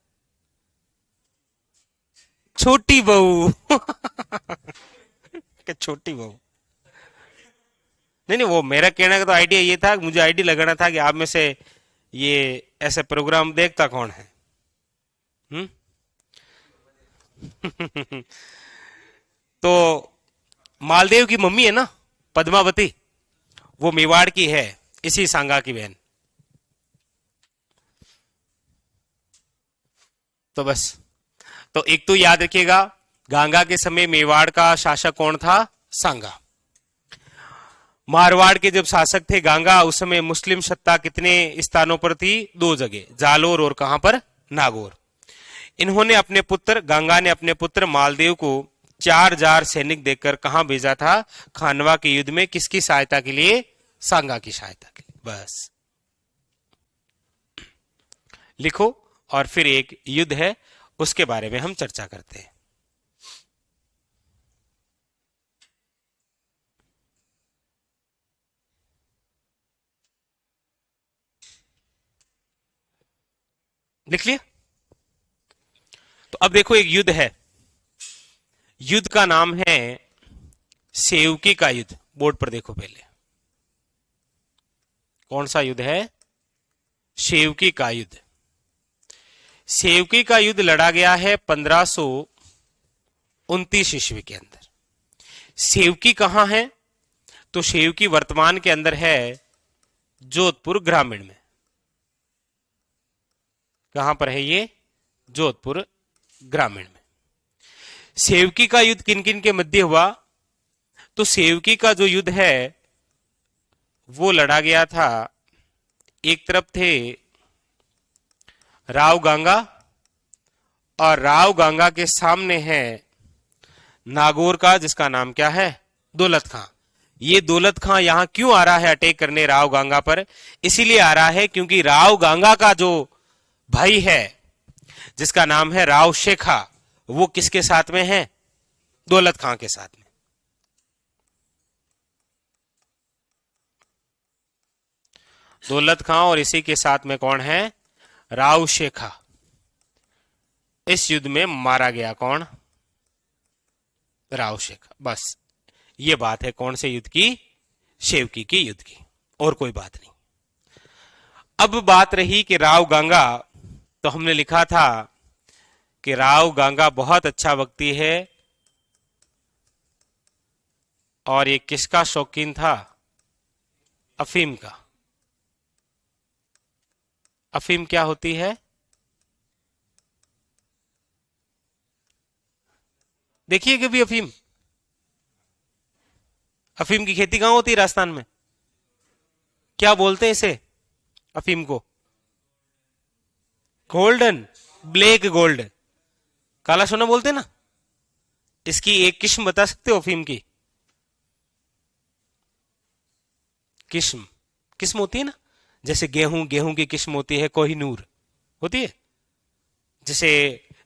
छोटी बहू। क्या छोटी बहू? नहीं नहीं, वो मेरा कहने का तो आइडिया ये था, मुझे आइडिया लगाना था कि आप में से ये ऐसे प्रोग्राम देखता कौन है। तो मालदेव की मम्मी है ना पद्मावती, वो मेवाड़ की है, इसी सांगा की बहन। तो बस, तो एक तो याद रखिएगा गांगा के समय मेवाड़ का शासक कौन था? सांगा। मारवाड़ के जब शासक थे गांगा उस समय मुस्लिम सत्ता कितने स्थानों पर थी? 2 जगह, जालोर और कहां पर? नागौर। इन्होंने अपने पुत्र, गांगा ने अपने पुत्र मालदेव को 4000 सैनिक देकर कहां भेजा था? खानवा के युद्ध में। किसकी सहायता के लिए? सांगा की सहायता के लिए। बस लिखो, और फिर एक युद्ध है उसके बारे में हम चर्चा करते हैं। लिख लिया? तो अब देखो एक युद्ध है, युद्ध का नाम है सेवकी का युद्ध। बोर्ड पर देखो पहले, कौन सा युद्ध है? सेवकी का युद्ध। सेवकी का युद्ध लड़ा गया है 1529 ईस्वी के अंदर। सेवकी कहां है? तो सेवकी वर्तमान के अंदर है जोधपुर ग्रामीण में। कहां पर है ये? जोधपुर ग्रामीण में। सेवकी का युद्ध किन किन के मध्य हुआ? तो सेवकी का जो युद्ध है वो लड़ा गया था, एक तरफ थे राव गांगा, और राव गांगा के सामने है नागौर का जिसका नाम क्या है? दौलत खां। ये दौलत खां यहां क्यों आ रहा है अटैक करने राव गांगा पर? इसीलिए आ रहा है क्योंकि राव गांगा का जो भाई है जिसका नाम है राव शेखा, वो किसके साथ में है? दौलत खां के साथ में। दौलत खां और इसी के साथ में कौन है? राव शेखा। इस युद्ध में मारा गया कौन? राव शेखा। बस ये बात है कौन से युद्ध की? शेवकी के युद्ध की, और कोई बात नहीं। अब बात रही कि राव गांगा, तो हमने लिखा था कि राव गांगा बहुत अच्छा व्यक्ति है, और ये किसका शौकीन था? अफीम का। अफीम क्या होती है? देखिए कभी अफीम, अफीम की खेती कहां होती है? राजस्थान में। क्या बोलते हैं इसे, अफीम को? गोल्डन, ब्लैक गोल्ड, काला सोना बोलते हैं ना। इसकी एक किस्म बता सकते हो अफीम की? किस्म, किस्म होती है ना, जैसे गेहूं, गेहूं की किस्म होती है कोहिनूर, होती है। जैसे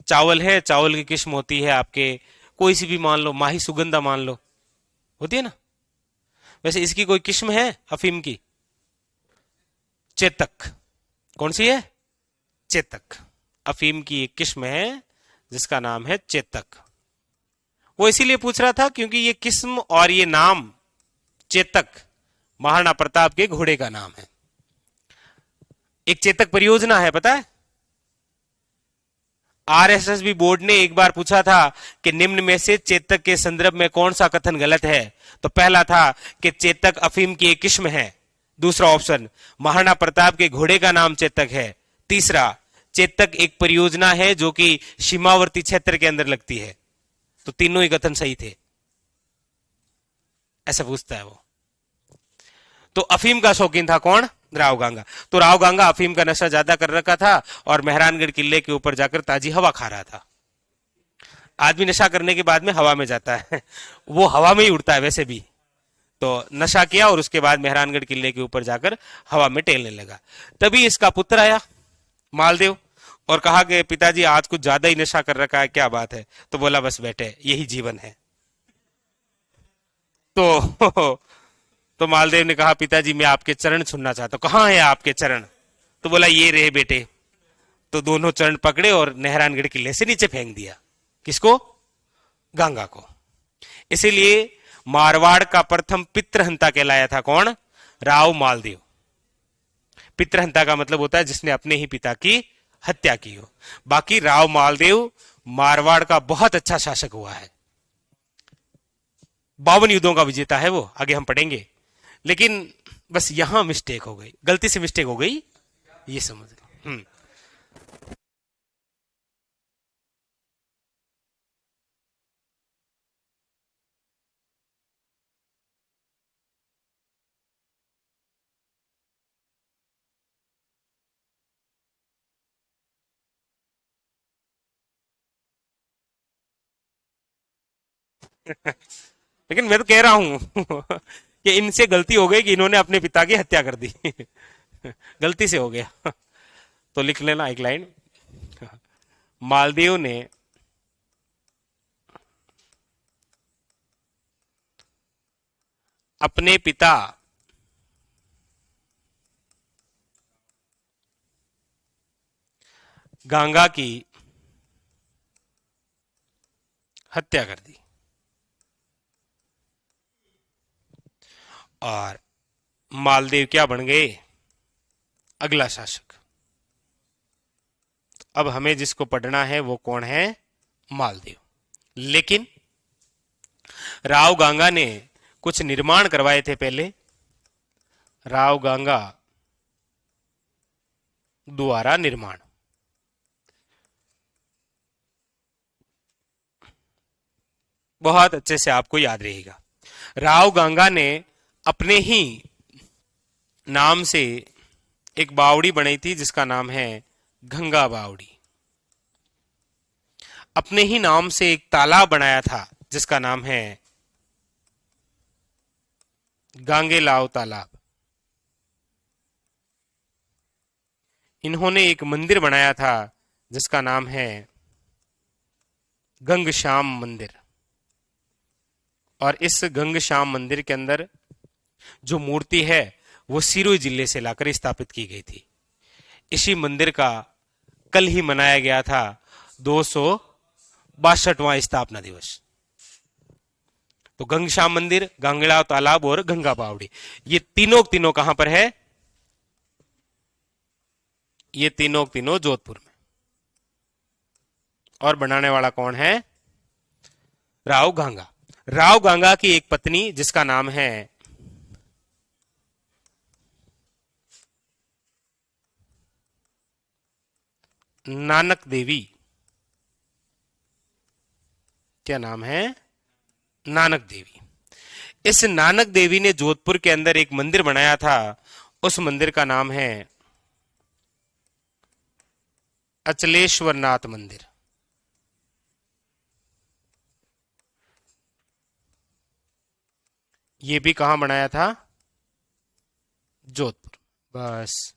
चावल है, चावल की किस्म होती है आपके, कोई सी भी मान लो, माही सुगंधा मान लो, होती है ना। वैसे इसकी कोई किस्म है अफीम की? चेतक। कौन सी है? चेतक। अफीम की एक किस्म है जिसका नाम है चेतक। वो इसीलिए पूछ रहा था क्योंकि ये किस्म और ये नाम चेतक महाराणा प्रताप के घोड़े का नाम है। एक चेतक परियोजना है, पता है? आरएसएस बोर्ड ने एक बार पूछा था कि निम्न में से चेतक के संदर्भ में कौन सा कथन गलत है, तो पहला था कि चेतक अफीम की एक किस्म है। दूसरा ऑप्शन, महाराणा प्रताप के घोड़े का नाम चेतक है। तीसरा, चेतक एक परियोजना है जो कि सीमावर्ती क्षेत्र के अंदर लगती है। तो तीनों ही कथन सही थे, ऐसा पूछता है वो। तो अफीम का शौकीन था कौन? राव गांगा। तो राव गांगा अफीम का नशा ज्यादा कर रखा था और मेहरानगढ़ किले के ऊपर जाकर ताजी हवा खा रहा था। आदमी नशा करने के बाद में हवा में जाता है वो हवा में ही उड़ता है वैसे भी। तो नशा किया और उसके बाद मेहरानगढ़ किले के ऊपर जाकर हवा में टेलने लगा। तभी इसका पुत्र आया मालदेव और कहा कि पिताजी आज कुछ ज्यादा ही नशा कर रखा है, क्या बात है? तो बोला बस बेटे यही जीवन है। तो तो मालदेव ने कहा पिताजी मैं आपके चरण छूना चाहता हूं। कहां है आपके चरण? तो बोला ये रहे बेटे। तो दोनों चरण पकड़े और मेहरानगढ़ किले से नीचे फेंक दिया। किसको? गंगा को। इसीलिए मारवाड़ का प्रथम पितृहंता कहलाया था कौन? राव मालदेव। पितृहंता का मतलब होता है जिसने अपने ही पिता की हत्या की हो। बाकी राव मालदेव मारवाड़ का बहुत अच्छा शासक हुआ है, 52 युद्धों का विजेता है वो, आगे हम पढ़ेंगे। लेकिन बस यहां मिस्टेक हो गई, गलती से मिस्टेक हो गई, ये समझ लो। लेकिन मैं तो कह रहा हूं कि इनसे गलती हो गई कि इन्होंने अपने पिता की हत्या कर दी गलती से हो गया। तो लिख लेना एक लाइन, मालदेव ने अपने पिता गंगा की हत्या कर दी और मालदेव क्या बन गए? अगला शासक। अब हमें जिसको पढ़ना है वो कौन है? मालदेव। लेकिन राव गांगा ने कुछ निर्माण करवाए थे पहले। राव गांगा द्वारा निर्माण, बहुत अच्छे से आपको याद रहेगा। राव गांगा ने अपने ही नाम से एक बावड़ी बनाई थी जिसका नाम है गंगा बावड़ी। अपने ही नाम से एक तालाब बनाया था जिसका नाम है गांगेलाव तालाब। इन्होंने एक मंदिर बनाया था जिसका नाम है गंगश्याम मंदिर। और इस गंगश्याम मंदिर के अंदर जो मूर्ति है वो सिरोही जिले से लाकर स्थापित की गई थी। इसी मंदिर का कल ही मनाया गया था 262वां स्थापना दिवस। तो गंगश्याम मंदिर, गांगड़ा तालाब और गंगा बावड़ी, ये तीनों कहां पर है? ये तीनों जोधपुर में। और बनाने वाला कौन है? राव गांगा। राव गांगा की एक पत्नी जिसका नाम है नानक देवी। क्या नाम है? नानक देवी। इस नानक देवी ने जोधपुर के अंदर एक मंदिर बनाया था, उस मंदिर का नाम है अचलेश्वर नाथ मंदिर। ये भी कहां बनाया था? जोधपुर। बस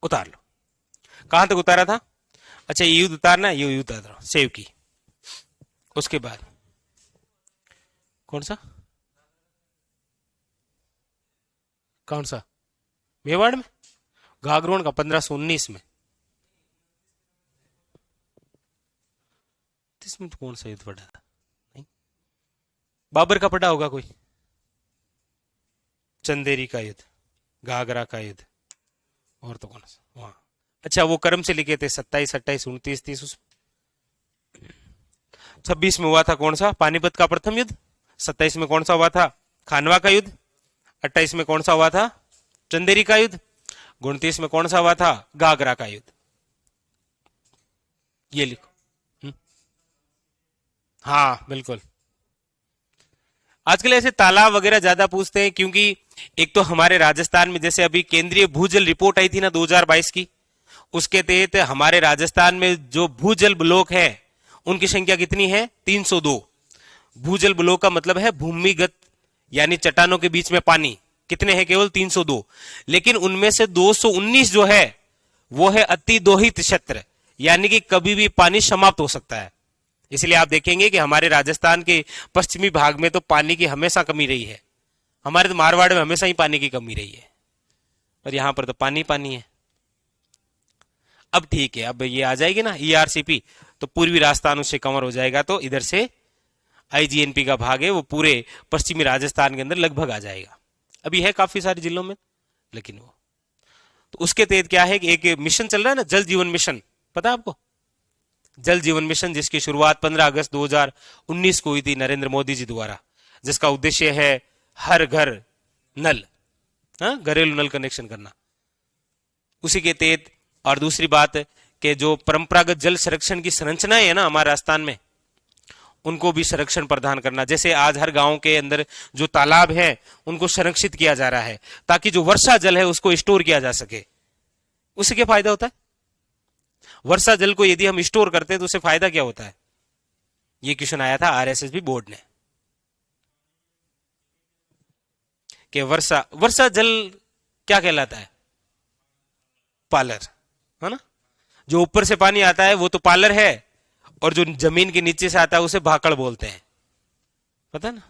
उतार लो। कहां तक उतारा था? अच्छा, ये युद्ध उतारना है, ये युद्ध उतारो, सेव की। उसके बाद कौन सा? कौन सा? मेवाड़ में घाघरोन का 1519 में। इसमें तो कौन सा युद्ध पड़ा था? नहीं, बाबर का पड़ा होगा कोई। चंदेरी का युद्ध, घाघरा का युद्ध, और तो कौन सा वहां? अच्छा, वो कर्म से लिखे थे 27, 28, 29, 30। 26 में हुआ था कौन सा? पानीपत का प्रथम युद्ध। 27 में कौन सा हुआ था? खानवा का युद्ध। 28 में कौन सा हुआ था? चंदेरी का युद्ध। 29 में कौन सा हुआ था? घाघरा का युद्ध। ये लिखो। हाँ बिल्कुल। आजकल ऐसे तालाब वगैरह ज्यादा पूछते हैं, क्योंकि एक तो हमारे राजस्थान में जैसे अभी केंद्रीय भूजल रिपोर्ट आई थी ना 2022 की, उसके तहत हमारे राजस्थान में जो भूजल ब्लॉक है उनकी संख्या कितनी है? 302। भूजल ब्लॉक का मतलब है भूमिगत, यानी चट्टानों के बीच में पानी। कितने हैं? केवल 302। लेकिन उनमें से 219 जो है वो है अति दोहित क्षेत्र, यानी कि कभी भी पानी समाप्त हो सकता है। इसलिए आप देखेंगे कि हमारे राजस्थान के पश्चिमी भाग में तो पानी की हमेशा कमी रही है। हमारे तो मारवाड़ में हमेशा ही पानी की कमी रही है, और यहां पर तो पानी पानी है। अब ठीक है, अब ये आ जाएगी ना ईआरसीपी, तो पूर्वी राजस्थान उससे कवर हो जाएगा, तो इधर से आईजीएनपी का भाग है वो पूरे पश्चिमी राजस्थान के अंदर लगभग आ जाएगा। अभी है काफी सारे जिलों में, लेकिन वो तो उसके तहत क्या है कि एक मिशन चल रहा है ना, जल जीवन मिशन, पता है आपको? जल जीवन मिशन, जिसकी शुरुआत 15 अगस्त 2019 को हुई थी नरेंद्र मोदी जी द्वारा, जिसका उद्देश्य है हर घर नल, हाँ, घरेलू नल कनेक्शन करना, उसी के तहत। और दूसरी बात कि जो परंपरागत जल संरक्षण की संरचनाएं है ना हमारे राजस्थान में, उनको भी संरक्षण प्रदान करना। जैसे आज हर गांव के अंदर जो तालाब है उनको संरक्षित किया जा रहा है, ताकि जो वर्षा जल है उसको स्टोर किया जा सके। उससे क्या फायदा होता है? वर्षा जल को यदि हम स्टोर करते हैं तो उससे फायदा क्या होता है? ये क्वेश्चन आया था आरएसएस बोर्ड ने, कि वर्षा वर्षा जल क्या कहलाता है? पालर, है ना? जो ऊपर से पानी आता है वो तो पालर है, और जो जमीन के नीचे से आता है उसे भाकड़ बोलते हैं, पता है ना?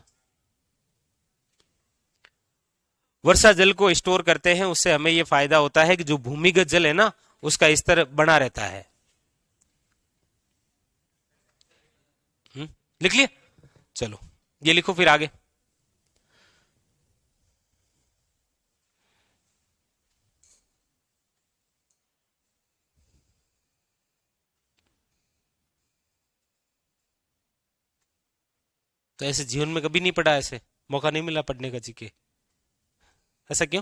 वर्षा जल को स्टोर करते हैं, उससे हमें यह फायदा होता है कि जो भूमिगत जल है ना उसका स्तर बना रहता है। लिख लिया? चलो ये लिखो फिर आगे। तो ऐसे जीवन में कभी नहीं पढ़ा, ऐसे मौका नहीं मिला पढ़ने का जी के? ऐसा क्यों?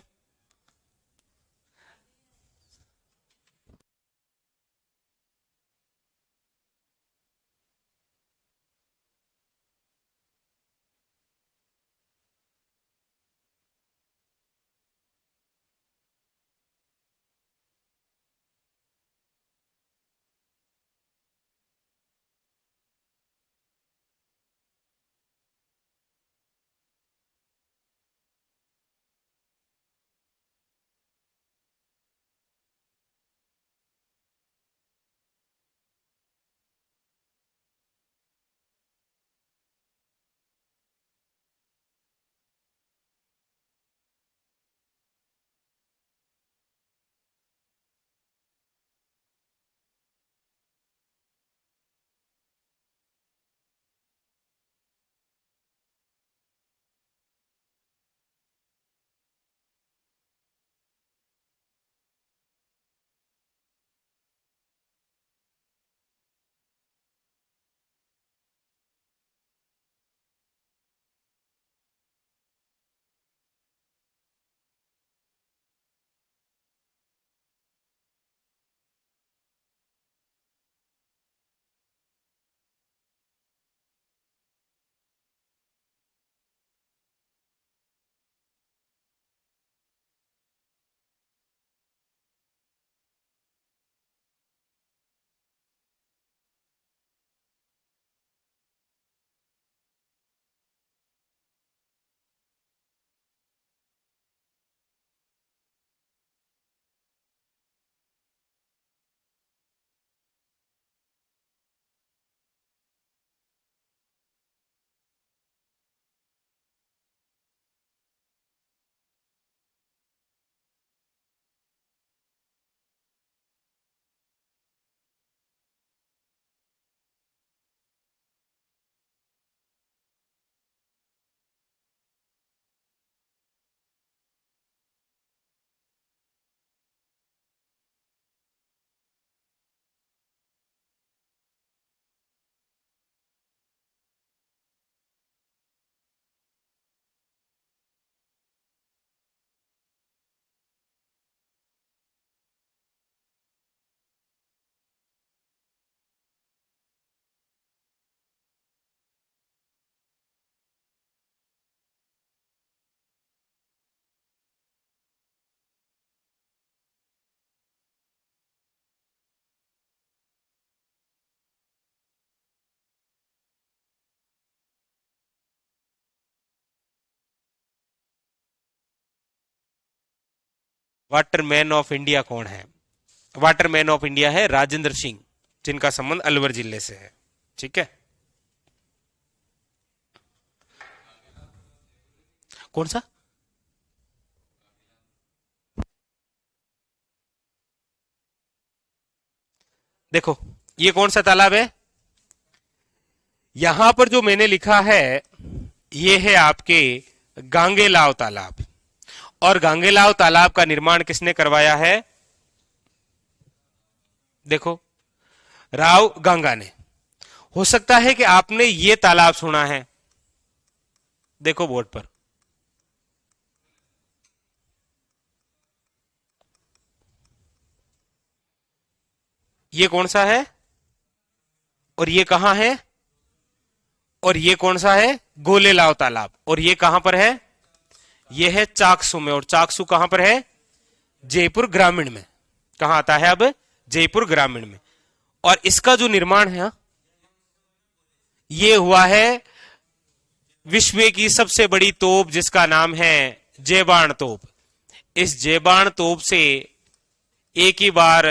वाटरमैन ऑफ इंडिया कौन है? वाटरमैन ऑफ इंडिया है राजेंद्र सिंह, जिनका संबंध अलवर जिले से है। ठीक है, कौन सा? देखो ये कौन सा तालाब है? यहां पर जो मैंने लिखा है ये है आपके गांगेलाव तालाब। और गांगेलाव तालाब का निर्माण किसने करवाया है? देखो, राव गंगा ने। हो सकता है कि आपने ये तालाब सुना है, देखो बोर्ड पर। ये कौन सा है और ये कहां है? और ये कौन सा है? गोलेलाव तालाब। और ये कहां पर है? ये है चाकसू में। और चाकसू कहां पर है? जयपुर ग्रामीण में। कहां आता है अब? जयपुर ग्रामीण में। और इसका जो निर्माण है ये हुआ है विश्व की सबसे बड़ी तोप, जिसका नाम है जेबाण तोप। इस जेबाण तोप से एक ही बार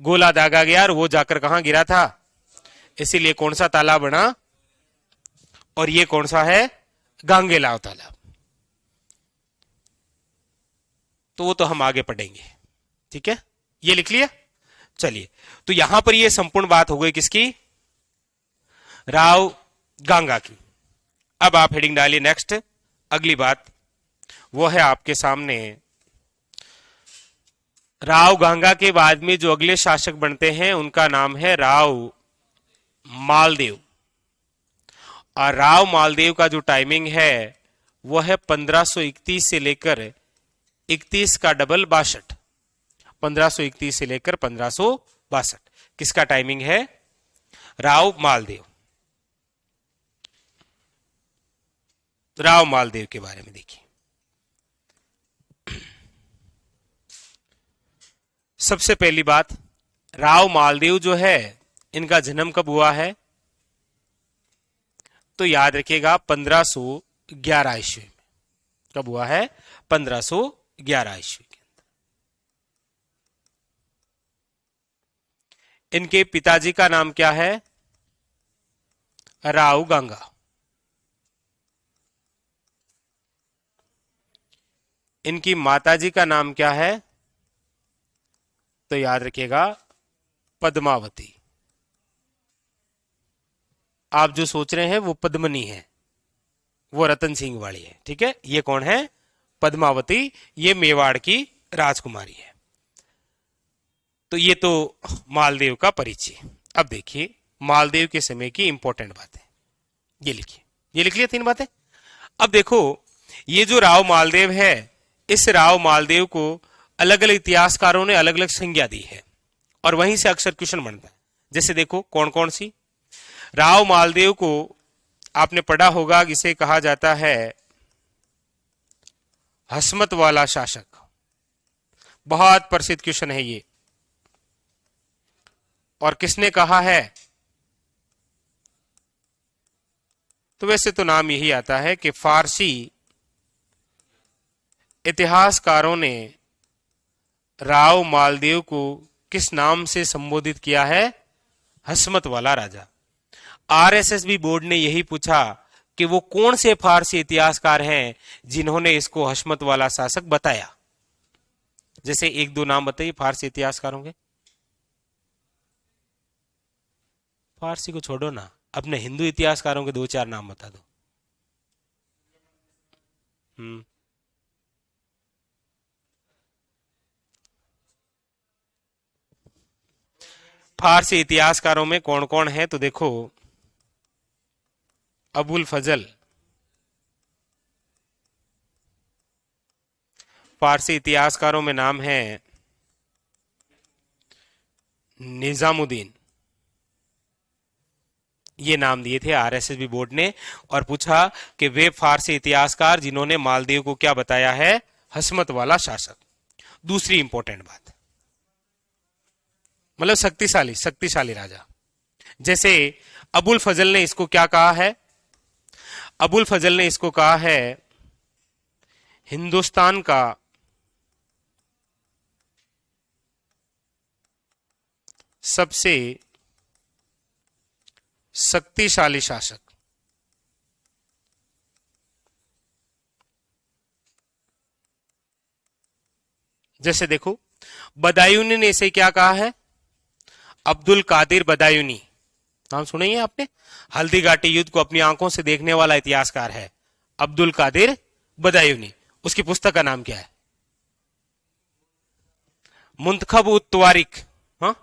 गोला दागा गया और वो जाकर कहां गिरा था? इसीलिए कौन सा तालाब बना? और ये कौन सा है? गांगेलाव तालाब। तो वो तो हम आगे पढ़ेंगे। ठीक है, ये लिख लिया। चलिए, तो यहां पर ये संपूर्ण बात हो गई किसकी? राव गंगा की। अब आप हेडिंग डालिए नेक्स्ट। अगली बात वो है आपके सामने, राव गंगा के बाद में जो अगले शासक बनते हैं उनका नाम है राव मालदेव। और राव मालदेव का जो टाइमिंग है वो है 1531 से लेकर 31 का डबल 62। 1531 से लेकर 1562 किसका टाइमिंग है? राव मालदेव। राव मालदेव के बारे में देखिए। सबसे पहली बात, राव मालदेव जो है इनका जन्म कब हुआ है? तो याद रखिएगा 1511 ईस्वी में। कब हुआ है? 1511 ईस्वी के अंदर। इनके पिताजी का नाम क्या है? राव गंगा। इनकी माताजी का नाम क्या है? तो याद रखिएगा पद्मावती। आप जो सोच रहे हैं वो पद्मनी है, वो रतन सिंह वाली है। ठीक है, ये कौन है? पद्मावती। ये मेवाड़ की राजकुमारी है। तो ये तो मालदेव का परिचय। अब देखिए मालदेव के समय की इंपॉर्टेंट बातें, ये लिखिए। ये लिख लिया 3 बातें। अब देखो, ये जो राव मालदेव है, इस राव मालदेव को अलग अलग इतिहासकारों ने अलग अलग संज्ञा दी है और वहीं से अक्सर क्वेश्चन बनता है। जैसे देखो कौन कौन सी। राव मालदेव को आपने पढ़ा होगा, इसे कहा जाता है हसमत वाला शासक। बहुत प्रसिद्ध क्वेश्चन है ये। और किसने कहा है? तो वैसे तो नाम यही आता है कि फारसी इतिहासकारों ने राव मालदेव को किस नाम से संबोधित किया है? हसमत वाला राजा। आरएसएस बोर्ड ने यही पूछा कि वो कौन से फारसी इतिहासकार हैं जिन्होंने इसको हसमत वाला शासक बताया। जैसे 1-2 नाम बताइए फारसी इतिहासकारों के। फारसी को छोड़ो ना, अपने हिंदू इतिहासकारों के 2-4 नाम बता दो। फारसी इतिहासकारों में कौन कौन है? तो देखो, अबुल फजल। फारसी इतिहासकारों में नाम है निजामुद्दीन। ये नाम दिए थे आरएसएस बोर्ड ने और पूछा कि वे फारसी इतिहासकार जिन्होंने मालदीव को क्या बताया है? हसमत वाला शासक। दूसरी इंपॉर्टेंट बात, मतलब शक्तिशाली शक्तिशाली राजा। जैसे अबुल फजल ने इसको क्या कहा है? अबुल फजल ने इसको कहा है हिंदुस्तान का सबसे शक्तिशाली शासक। जैसे देखो, बदायूनी ने इसे क्या कहा है? अब्दुल कादिर बदायूनी, नाम सुना ही है आपने? हल्दी घाटी युद्ध को अपनी आंखों से देखने वाला इतिहासकार है अब्दुल कादिर बदायूनी। उसकी पुस्तक का नाम क्या है? मुंतखब उत तवारीख। हाँ,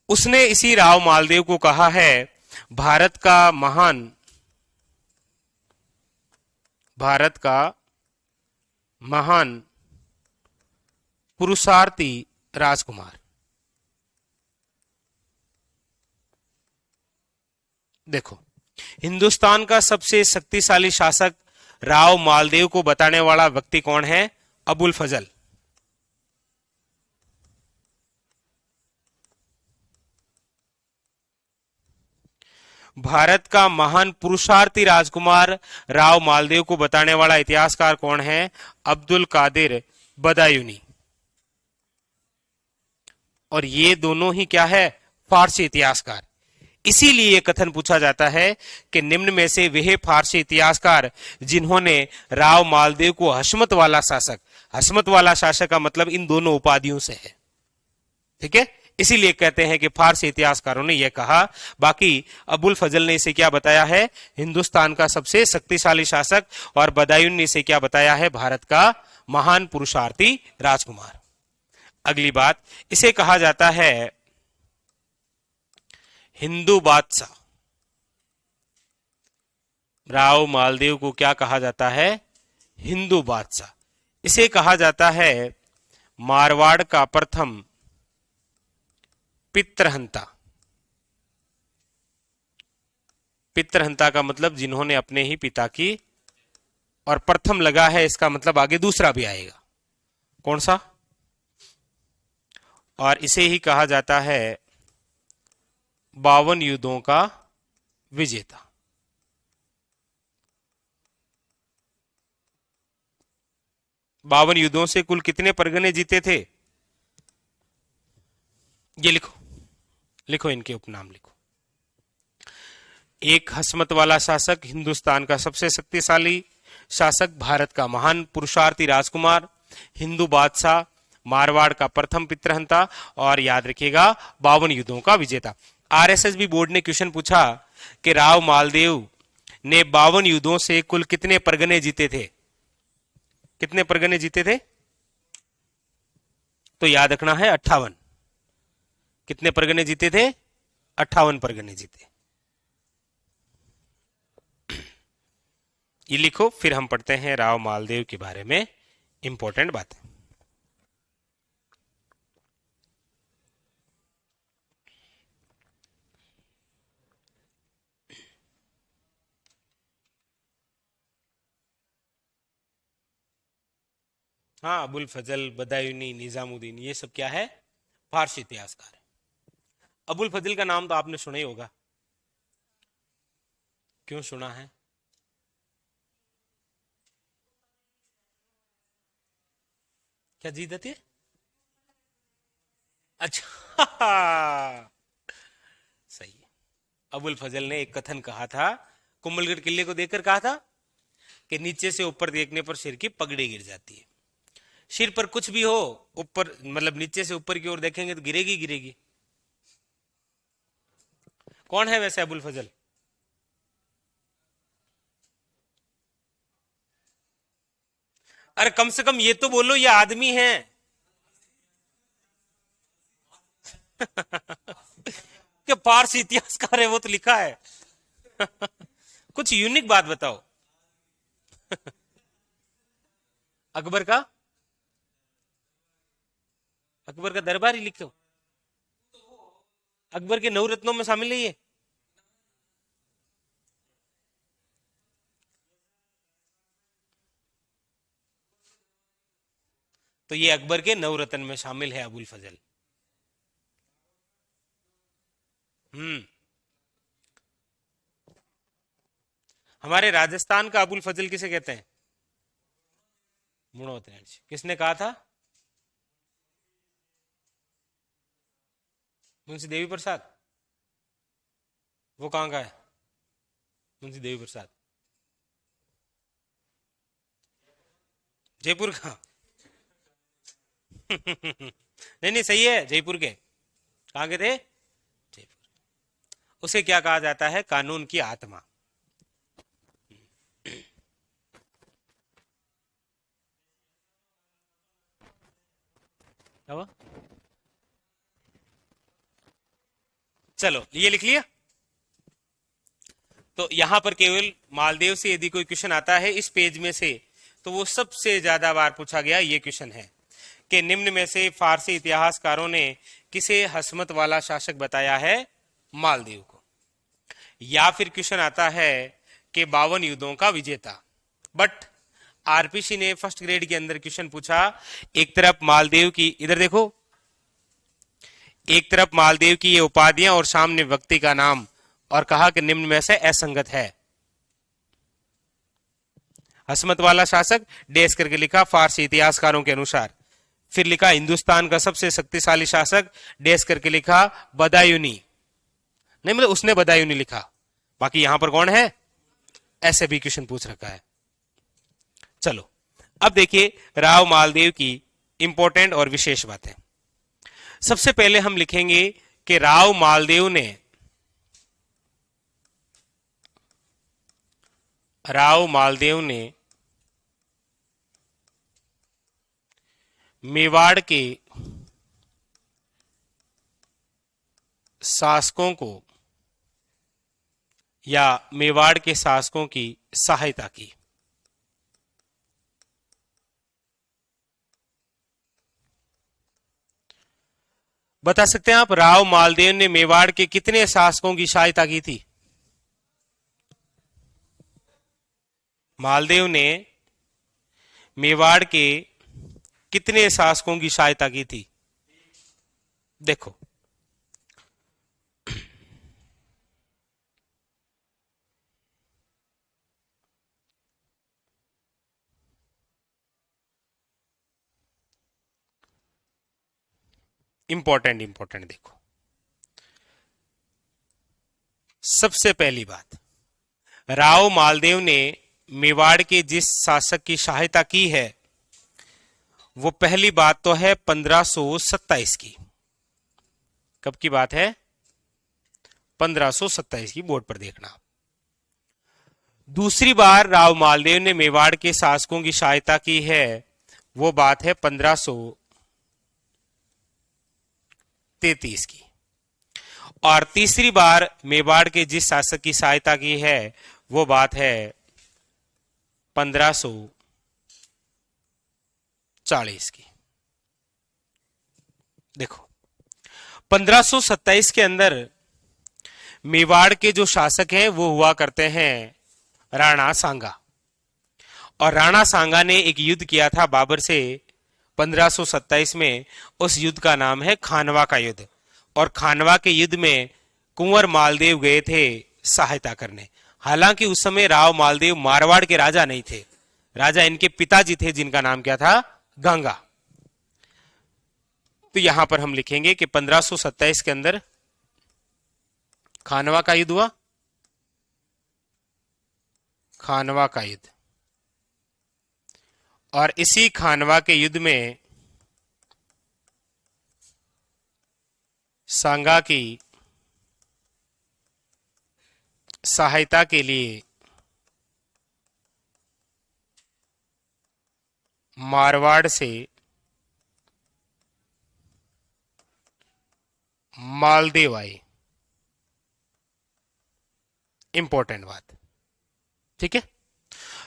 उसने इसी राव मालदेव को कहा है भारत का महान पुरुषार्थी राजकुमार। देखो, हिंदुस्तान का सबसे शक्तिशाली शासक राव मालदेव को बताने वाला व्यक्ति कौन है? अबुल फजल। भारत का महान पुरुषार्थी राजकुमार राव मालदेव को बताने वाला इतिहासकार कौन है? अब्दुल कादिर बदायूनी। और ये दोनों ही क्या है? फारसी इतिहासकार। इसीलिए यह कथन पूछा जाता है कि निम्न में से वह फारसी इतिहासकार जिन्होंने राव मालदेव को हशमत वाला शासक का मतलब इन दोनों उपाधियों से है, ठीक है? इसीलिए कहते हैं कि फारसी इतिहासकारों ने यह कहा। बाकी अबुल फजल ने इसे क्या बताया है? हिंदुस्तान का सबसे शक्तिशाली शासक। और बदायून ने इसे क्या बताया है? भारत का महान पुरुषार्थी राजकुमार। अगली बात, इसे कहा जाता है हिंदू बादशाह। राव मालदेव को क्या कहा जाता है? हिंदू बादशाह। इसे कहा जाता है मारवाड़ का प्रथम पितृहंता। पितृहंता का मतलब जिन्होंने अपने ही पिता की, और प्रथम लगा है इसका मतलब आगे दूसरा भी आएगा। कौन सा? और इसे ही कहा जाता है 52 युद्धों का विजेता। बावन युद्धों से कुल कितने परगने जीते थे? ये लिखो इनके उपनाम लिखो। एक हसमत वाला शासक, हिंदुस्तान का सबसे शक्तिशाली शासक, भारत का महान पुरुषार्थी राजकुमार, हिंदू बादशाह, मारवाड़ का प्रथम पितृहंता, और याद रखिएगा 52 युद्धों का विजेता। आरएसएस बोर्ड ने क्वेश्चन पूछा कि राव मालदेव ने 52 युद्धों से कुल कितने परगने जीते थे? कितने परगने जीते थे? तो याद रखना है 58। कितने परगने जीते थे? 58 परगने जीते। ये लिखो, फिर हम पढ़ते हैं राव मालदेव के बारे में इंपॉर्टेंट बातें। हाँ, अबुल फजल, बदायूनी, निजामुद्दीन, ये सब क्या है? फारसी इतिहासकार है। अबुल फजल का नाम तो आपने सुना ही होगा। क्यों सुना है? क्या जीत आती है? अच्छा सही है। अबुल फजल ने एक कथन कहा था, कुंभलगढ़ किले को देखकर कहा था कि नीचे से ऊपर देखने पर सिर की पगड़ी गिर जाती है। सिर पर कुछ भी हो, ऊपर मतलब नीचे से ऊपर की ओर देखेंगे तो गिरेगी गिरेगी। कौन है वैसे अबुल फजल? अरे कम से कम ये तो बोलो ये आदमी है। क्या पारसी इतिहासकार है वो तो लिखा है। कुछ यूनिक बात बताओ। अकबर का दरबार ही लिखो। अकबर के 9 रत्नों में शामिल है ये। तो ये अकबर के 9 रत्न में शामिल है अबुल फजल। हम्म। हमारे राजस्थान का अबुल फजल किसे कहते हैं? मुड़ोत्रेंच। किसने कहा था? मुंशी देवी प्रसाद, वो कहाँ का है मुंशी देवी प्रसाद? जयपुर का? नहीं नहीं, सही है, जयपुर के। कहाँ के थे? जयपुर। उसे क्या कहा जाता है? कानून की आत्मा। क्या हुआ? चलो ये लिख लिया। तो यहां पर केवल मालदेव से यदि कोई क्वेश्चन आता है इस पेज में से, तो वो सबसे ज्यादा बार पूछा गया ये क्वेश्चन है कि निम्न में से फारसी इतिहासकारों ने किसे हसमत वाला शासक बताया है? मालदेव को। या फिर क्वेश्चन आता है कि 52 युद्धों का विजेता। बट आरपीसी ने फर्स्ट ग्रेड के अंदर क्वेश्चन पूछा, एक तरफ मालदेव की, इधर देखो, एक तरफ मालदेव की ये उपाधियां और सामने व्यक्ति का नाम, और कहा कि निम्न में से असंगत है। हसमत वाला शासक डेस करके लिखा फारसी इतिहासकारों के अनुसार। फिर लिखा हिंदुस्तान का सबसे शक्तिशाली शासक, डेस करके लिखा बदायूनी। नहीं मतलब उसने बदायूनी लिखा, बाकी यहां पर कौन है? ऐसे भी क्वेश्चन पूछ रखा है। चलो अब देखिए राव मालदेव की इंपॉर्टेंट और विशेष बातें। सबसे पहले हम लिखेंगे कि राव मालदेव ने मेवाड़ के शासकों को या मेवाड़ के शासकों की सहायता की। बता सकते हैं आप राव मालदेव ने मेवाड़ के कितने शासकों की सहायता की थी? मालदेव ने मेवाड़ के कितने शासकों की सहायता की थी? देखो इंपॉर्टेंट देखो, सबसे पहली बात, राव मालदेव ने मेवाड़ के जिस शासक की सहायता की है वो पहली बात तो है 1527 की। कब की बात है? 1527 की, बोर्ड पर देखना। दूसरी बार राव मालदेव ने मेवाड़ के शासकों की सहायता की है वो बात है 1533 की। और तीसरी बार मेवाड़ के जिस शासक की सहायता की है वो बात है 1540 की। देखो 1527 के अंदर मेवाड़ के जो शासक हैं वो हुआ करते हैं राणा सांगा, और राणा सांगा ने एक युद्ध किया था बाबर से 1527 में। उस युद्ध का नाम है खानवा का युद्ध, और खानवा के युद्ध में कुंवर मालदेव गए थे सहायता करने। हालांकि उस समय राव मालदेव मारवाड़ के राजा नहीं थे, राजा इनके पिताजी थे जिनका नाम क्या था? गंगा। तो यहां पर हम लिखेंगे कि 1527 के अंदर खानवा का युद्ध हुआ, खानवा का युद्ध, और इसी खानवा के युद्ध में सांगा की सहायता के लिए मारवाड़ से मालदेव आए। इंपॉर्टेंट बात, ठीक है।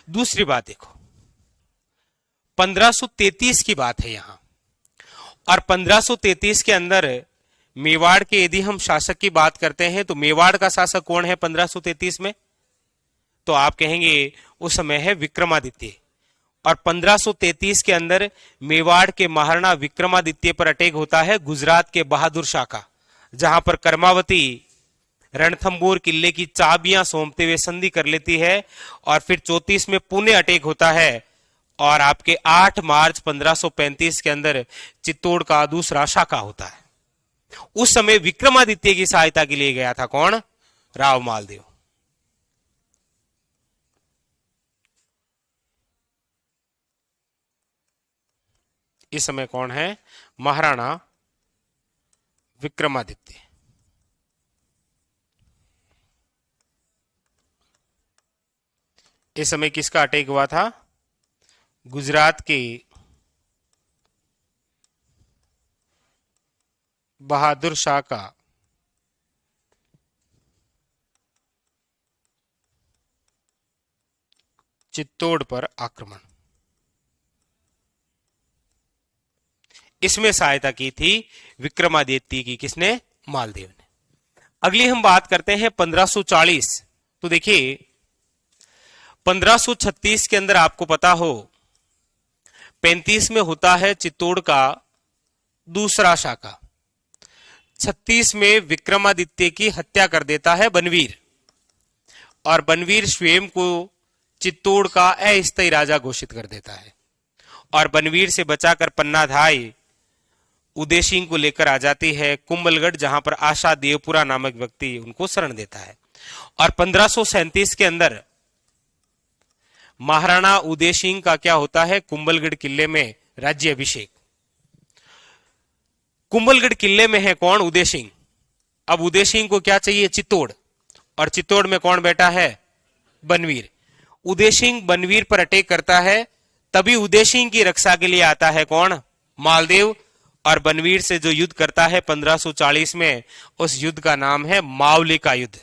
दूसरी बात देखो, 1533 की बात है यहां, और 1533 के अंदर मेवाड़ के यदि हम शासक की बात करते हैं तो मेवाड़ का शासक कौन है 1533 में? तो आप कहेंगे उस समय है विक्रमादित्य। और 1533 के अंदर मेवाड़ के महाराणा विक्रमादित्य पर अटैक होता है गुजरात के बहादुर शाह का, जहां पर कर्मावती रणथंबोर किले की चाबियां सौंपते हुए संधि कर लेती है। और फिर 34 में पुणे अटैक होता है, और आपके 8 मार्च 1535 के अंदर चित्तौड़ का दूसरा शाखा होता है। उस समय विक्रमादित्य की सहायता के लिए गया था कौन? राव मालदेव। इस समय कौन है? महाराणा विक्रमादित्य। इस समय किसका अटैक हुआ था? गुजरात के बहादुर शाह का चित्तौड़ पर आक्रमण। इसमें सहायता की थी विक्रमादित्य की। किसने? मालदेव ने। अगली हम बात करते हैं 1540। तो देखिए 1536 के अंदर आपको पता हो 35 में होता है चित्तौड़ का दूसरा शाखा। 36 में विक्रमादित्य की हत्या कर देता है बनवीर, और बनवीर स्वयं को चित्तौड़ का अस्थायी राजा घोषित कर देता है। और बनवीर से बचाकर पन्नाधाय उदय सिंह को लेकर आ जाती है कुंभलगढ़, जहां पर आशा देवपुरा नामक व्यक्ति उनको शरण देता है। और 1537 के अंदर महाराणा उदय सिंह का क्या होता है? कुंभलगढ़ किले में राज्य अभिषेक। कुंभलगढ़ किले में है कौन? उदय सिंह। अब उदय सिंह को क्या चाहिए? चित्तौड़। और चित्तौड़ में कौन बैठा है? बनवीर। उदय सिंह बनवीर पर अटैक करता है, तभी उदय सिंह की रक्षा के लिए आता है कौन? मालदेव। और बनवीर से जो युद्ध करता है 1540 में, उस युद्ध का नाम है मावली का युद्ध।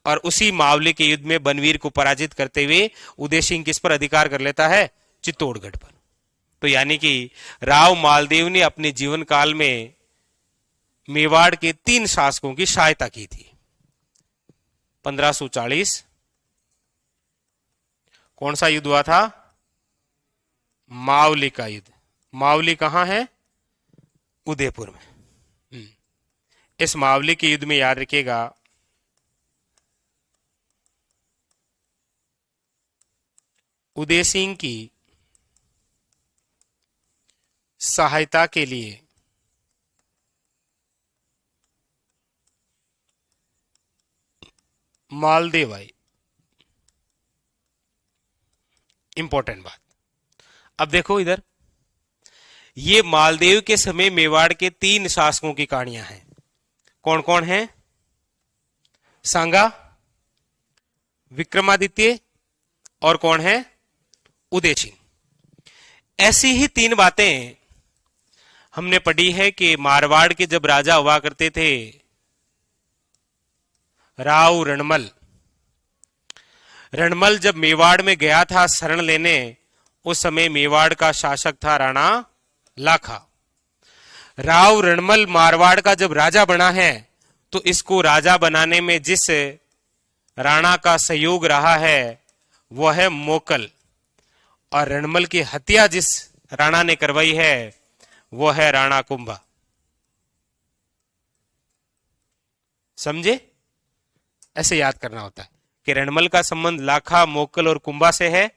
और उसी मावली के युद्ध में बनवीर को पराजित करते हुए उदय सिंह किस पर अधिकार कर लेता है? चित्तौड़गढ़ पर। तो यानी कि राव मालदेव ने अपने जीवन काल में मेवाड़ के 3 शासकों की सहायता की थी। 1540 कौन सा युद्ध हुआ था? मावली का युद्ध। मावली कहां है? उदयपुर में। इस मावली के युद्ध में याद रखिएगा उदय सिंह की सहायता के लिए मालदेव आए। इंपॉर्टेंट बात। अब देखो इधर, ये मालदेव के समय मेवाड़ के 3 शासकों की कहानियां हैं। कौन कौन है? सांगा, विक्रमादित्य, और कौन है? उदय सिंह। ऐसी ही 3 बातें हमने पढ़ी है कि मारवाड़ के जब राजा हुआ करते थे राव रणमल। रणमल जब मेवाड़ में गया था शरण लेने, उस समय मेवाड़ का शासक था राणा लाखा। राव रणमल मारवाड़ का जब राजा बना है, तो इसको राजा बनाने में जिस राणा का सहयोग रहा है वह है मोकल। और रणमल की हत्या जिस राणा ने करवाई है वो है राणा कुंभा। समझे? ऐसे याद करना होता है कि रणमल का संबंध लाखा, मोकल और कुंभा से है,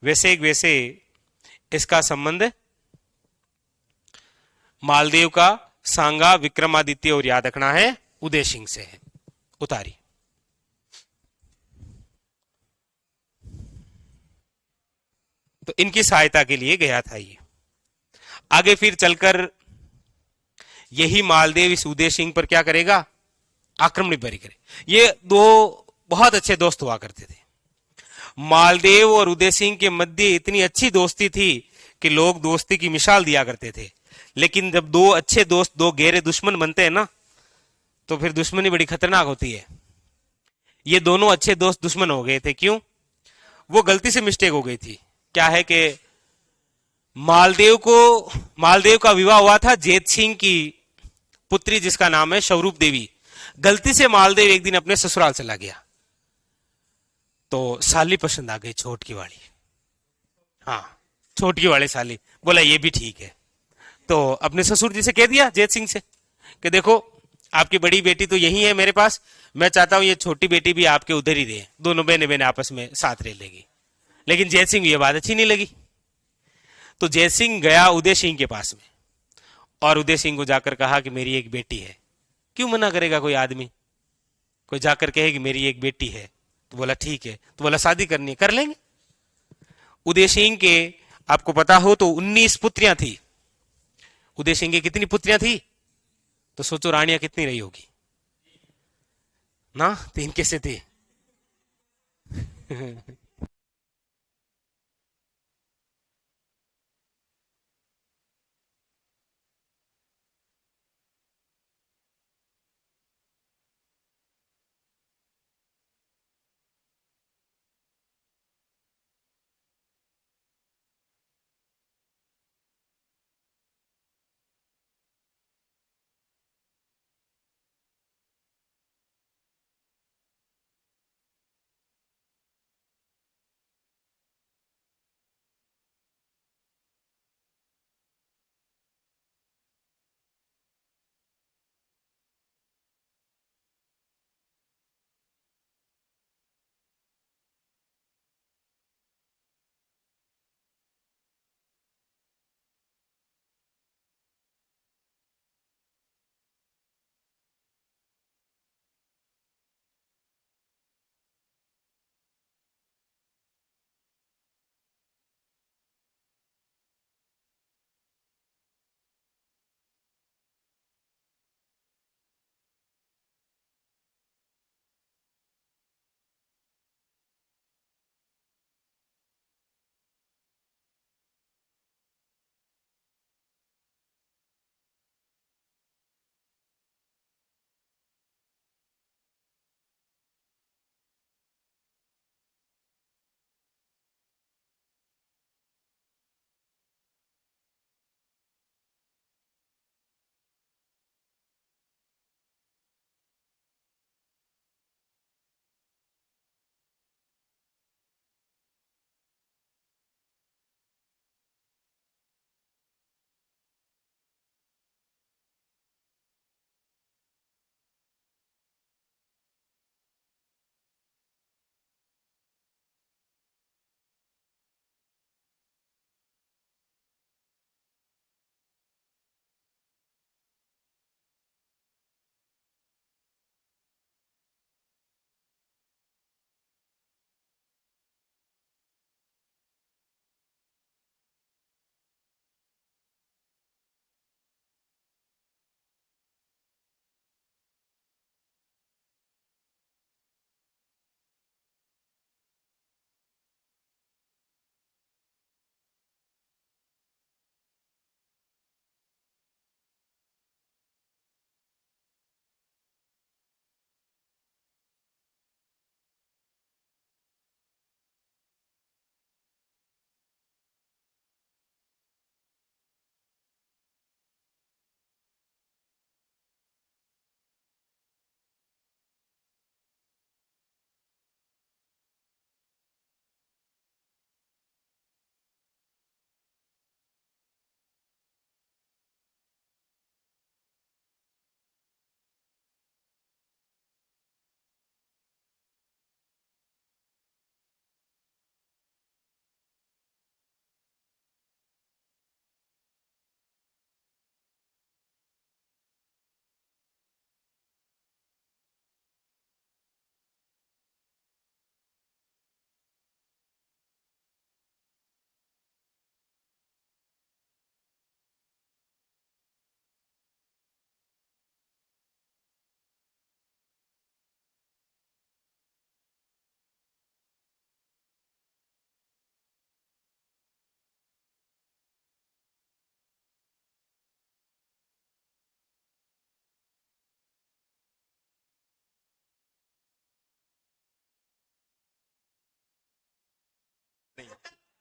वैसे इसका संबंध मालदेव का सांगा, विक्रमादित्य और याद रखना है उदय सिंह से है। उतारी। तो इनकी सहायता के लिए गया था ये। आगे फिर चलकर यही मालदेव इस उदय सिंह पर क्या करेगा? आक्रमण भी करे। ये 2 बहुत अच्छे दोस्त हुआ करते थे। मालदेव और उदय सिंह के मध्य इतनी अच्छी दोस्ती थी कि लोग दोस्ती की मिसाल दिया करते थे। लेकिन जब 2 अच्छे दोस्त 2 गहरे दुश्मन बनते हैं ना, तो फिर दुश्मनी बड़ी खतरनाक होती है। ये दोनों अच्छे दोस्त दुश्मन हो गए थे। क्यों? वो गलती से मिस्टेक हो गई थी। क्या है कि मालदेव का विवाह हुआ था जेत सिंह की पुत्री जिसका नाम है स्वरूप देवी। गलती से मालदेव एक दिन अपने ससुराल चला गया, तो साली पसंद आ गई, छोटकी वाली। हाँ, छोटकी वाली साली। बोला ये भी ठीक है। तो अपने ससुर जी से कह दिया, जेत सिंह से, कि देखो आपकी बड़ी बेटी तो यही है मेरे पास, मैं चाहता हूं ये छोटी बेटी भी आपके उधर ही रहे, दोनों बहने बहने आपस में साथ रह लेगी। लेकिन जय सिंह ये बात अच्छी नहीं लगी। तो जय सिंह गया उदय सिंह के पास में और उदय सिंह को जाकर कहा कि मेरी एक बेटी है। क्यों मना करेगा कोई आदमी? कोई जाकर कहे कि मेरी एक बेटी है, तो बोला ठीक है, तो बोला शादी करनी है, कर लेंगे। उदय सिंह के, आपको पता हो तो 19 पुत्रियां थी। उदय सिंह की कितनी पुत्रियां थी? तो सोचो रानियां कितनी रही होगी ना? 3 कैसे थी?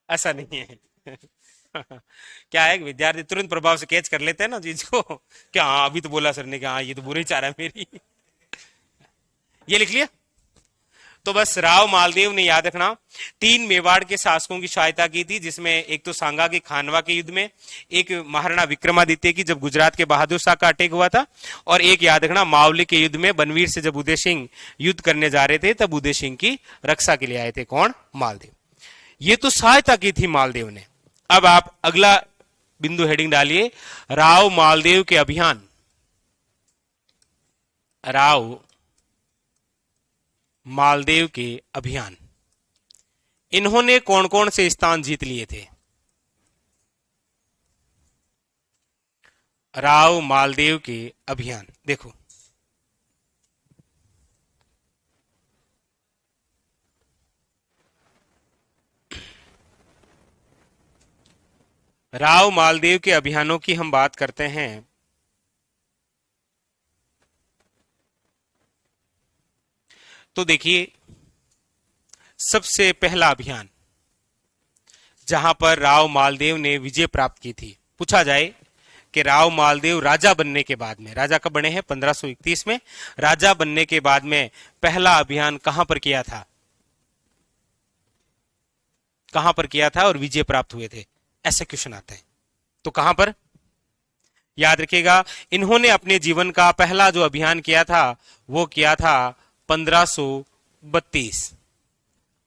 ऐसा नहीं है। क्या है कि विद्यार्थी तुरंत प्रभाव से कैच कर लेते हैं ना चीज को, क्या हाँ अभी तो बोला सर ने कि हाँ ये तो बुरा ही चाह रहा है मेरी। ये लिख लिया। तो बस राव मालदेव ने याद रखना 3 मेवाड़ के शासकों की सहायता की थी, जिसमें एक तो सांगा के खानवा के युद्ध में, एक महाराणा विक्रमादित्य की जब गुजरात के बहादुर शाह का अटैक हुआ था, और एक याद रखना मावली के युद्ध में बनवीर से जब उदय सिंह युद्ध करने जा रहे थे तब उदय सिंह की रक्षा के लिए आए थे कौन? मालदेव। ये तो सहायता की थी मालदेव ने। अब आप अगला बिंदु हेडिंग डालिए, राव मालदेव के अभियान, राव मालदेव के अभियान, इन्होंने कौन कौन से स्थान जीत लिए थे? राव मालदेव के अभियान, देखो राव मालदेव के अभियानों की हम बात करते हैं तो देखिए, सबसे पहला अभियान जहां पर राव मालदेव ने विजय प्राप्त की थी, पूछा जाए कि राव मालदेव राजा बनने के बाद में, राजा कब बने हैं? 1531 में। राजा बनने के बाद में पहला अभियान कहां पर किया था? कहां पर किया था और विजय प्राप्त हुए थे? ऐसे क्वेश्चन आते हैं। तो कहां पर? याद रखिएगा, इन्होंने अपने जीवन का पहला जो अभियान किया था वो किया था 1532।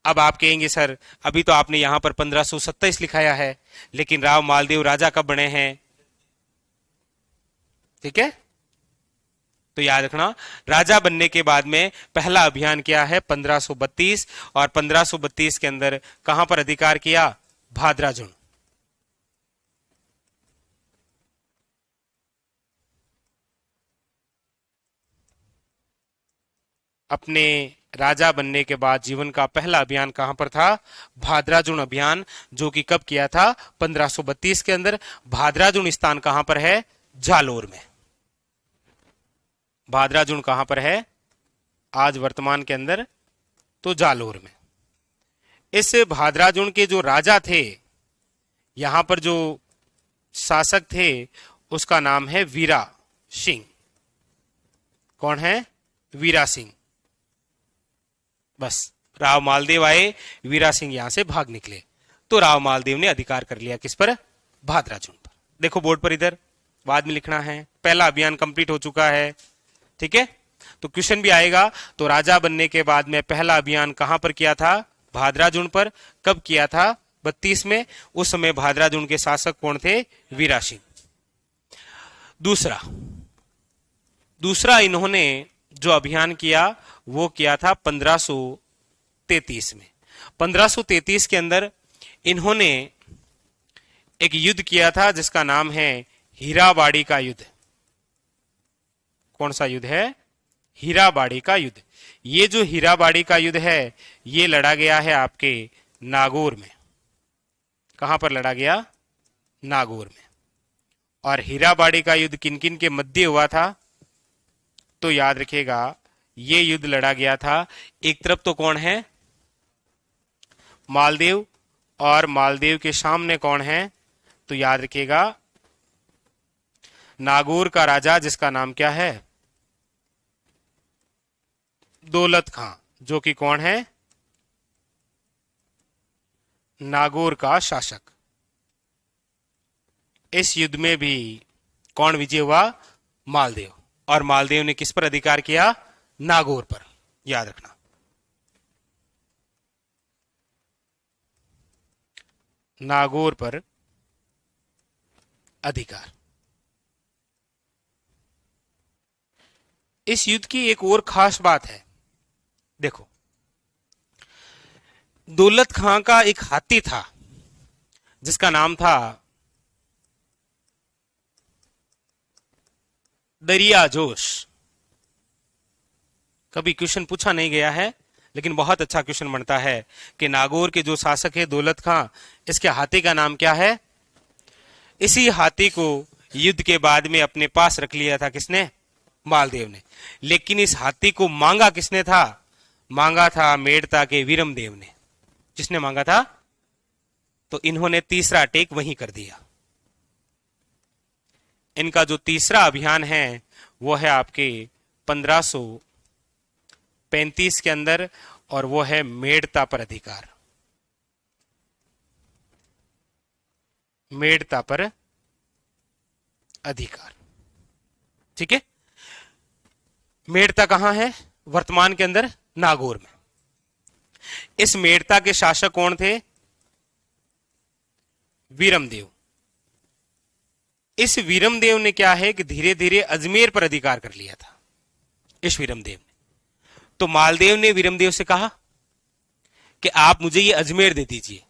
अब आप कहेंगे सर अभी तो आपने यहां पर 1527 लिखाया है, लेकिन राव मालदेव राजा कब बने हैं? ठीक है, तो याद रखना, राजा बनने के बाद में पहला अभियान किया है 1532, और 1532 के अंदर कहां पर अधिकार किया? भाद्राजुण। अपने राजा बनने के बाद जीवन का पहला अभियान कहां पर था? भाद्राजुण अभियान, जो कि कब किया था? 1532 के अंदर। भाद्राजुण स्थान कहां पर है? जालोर में। भाद्राजुण कहां पर है आज वर्तमान के अंदर? तो जालोर में। इस भाद्राजुण के जो राजा थे, यहां पर जो शासक थे, उसका नाम है वीरा सिंह। कौन है? वीरा सिंह। बस, राव मालदेव आए, वीरा सिंह यहां से भाग निकले, तो राव मालदेव ने अधिकार कर लिया किस पर? भाद्राजुण पर। देखो बोर्ड पर, इधर बाद में लिखना है, पहला अभियान कंप्लीट हो चुका है। ठीक है, तो क्वेश्चन भी आएगा, तो राजा बनने के बाद में पहला अभियान कहां पर किया था? भाद्राजुण पर। कब किया था? 32 में। उस समय भाद्राजुण के शासक कौन थे? वीरा सिंह। दूसरा इन्होंने जो अभियान किया वो किया था 1533 में। 1533 के अंदर इन्होंने एक युद्ध किया था जिसका नाम है हीराबाड़ी का युद्ध। कौन सा युद्ध है? हीराबाड़ी का युद्ध। ये जो हीराबाड़ी का युद्ध है ये लड़ा गया है आपके नागौर में। कहां पर लड़ा गया? नागौर में। और हीराबाड़ी का युद्ध किन किन के मध्य हुआ था? तो याद रखिएगा, ये युद्ध लड़ा गया था, एक तरफ तो कौन है? मालदेव, और मालदेव के सामने कौन है? तो याद रखिएगा, नागौर का राजा जिसका नाम क्या है? दौलत खां, जो कि कौन है? नागौर का शासक। इस युद्ध में भी कौन विजय हुआ? मालदेव। और मालदेव ने किस पर अधिकार किया? नागौर पर। याद रखना, नागौर पर अधिकार। इस युद्ध की एक और खास बात है, देखो, दौलत खां का एक हाथी था जिसका नाम था दरिया जोश। कभी क्वेश्चन पूछा नहीं गया है, लेकिन बहुत अच्छा क्वेश्चन बनता है कि नागौर के जो शासक है दौलत खां, इसके हाथी का नाम क्या है? इसी हाथी को युद्ध के बाद में अपने पास रख लिया था किसने? मालदेव ने। लेकिन इस हाथी को मांगा किसने था? मांगा था मेड़ता के वीरमदेव ने। किसने मांगा था? तो इन्होंने तीसरा अटैक वहीं कर दिया। इनका जो तीसरा अभियान है वो है आपके 1535 के अंदर, और वो है मेड़ता पर अधिकार। मेड़ता पर अधिकार। ठीक है, मेड़ता कहां है वर्तमान के अंदर? नागौर में। इस मेड़ता के शासक कौन थे? वीरमदेव। इस वीरमदेव ने क्या है कि धीरे धीरे अजमेर पर अधिकार कर लिया था, इस वीरमदेव ने। तो मालदेव ने वीरमदेव से कहा कि आप मुझे ये अजमेर दे दीजिए,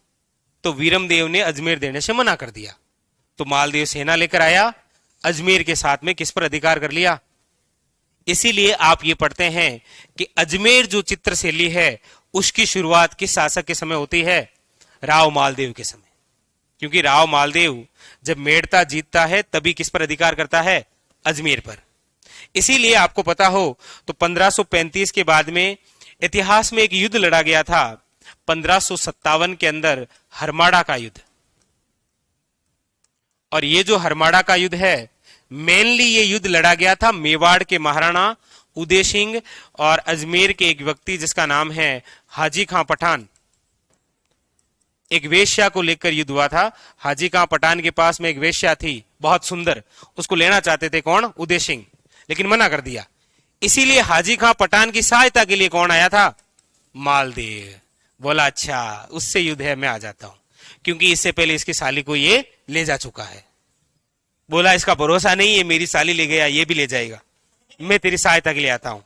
तो वीरमदेव ने अजमेर देने से मना कर दिया। तो मालदेव सेना लेकर आया, अजमेर के साथ में किस पर अधिकार कर लिया। इसीलिए आप ये पढ़ते हैं कि अजमेर जो चित्रशैली है उसकी शुरुआत किस शासक के समय होती है, राव मालदेव के समय। क्योंकि राव मालदेव जब मेड़ता जीतता है तभी किस पर अधिकार करता है, अजमेर पर। इसीलिए आपको पता हो तो 1535 के बाद में इतिहास में एक युद्ध लड़ा गया था, 1557 के अंदर हरमाड़ा का युद्ध। और ये जो हरमाड़ा का युद्ध है, मेनली ये युद्ध लड़ा गया था मेवाड़ के महाराणा उदय सिंह और अजमेर के एक व्यक्ति जिसका नाम है हाजी खां पठान। एक वेश्या को लेकर युद्ध हुआ था। हाजी खां पठान के पास में एक वेश्या थी बहुत सुंदर, उसको लेना चाहते थे कौन, उदय सिंह, लेकिन मना कर दिया। इसीलिए हाजी खां पठान की सहायता के लिए कौन आया था, मालदेव। बोला अच्छा उससे युद्ध है, मैं आ जाता हूं, क्योंकि इससे पहले इसकी साली को ये ले जा चुका है। बोला इसका भरोसा नहीं है, मेरी साली ले गया ये भी ले जाएगा, मैं तेरी सहायता के लिए आता हूं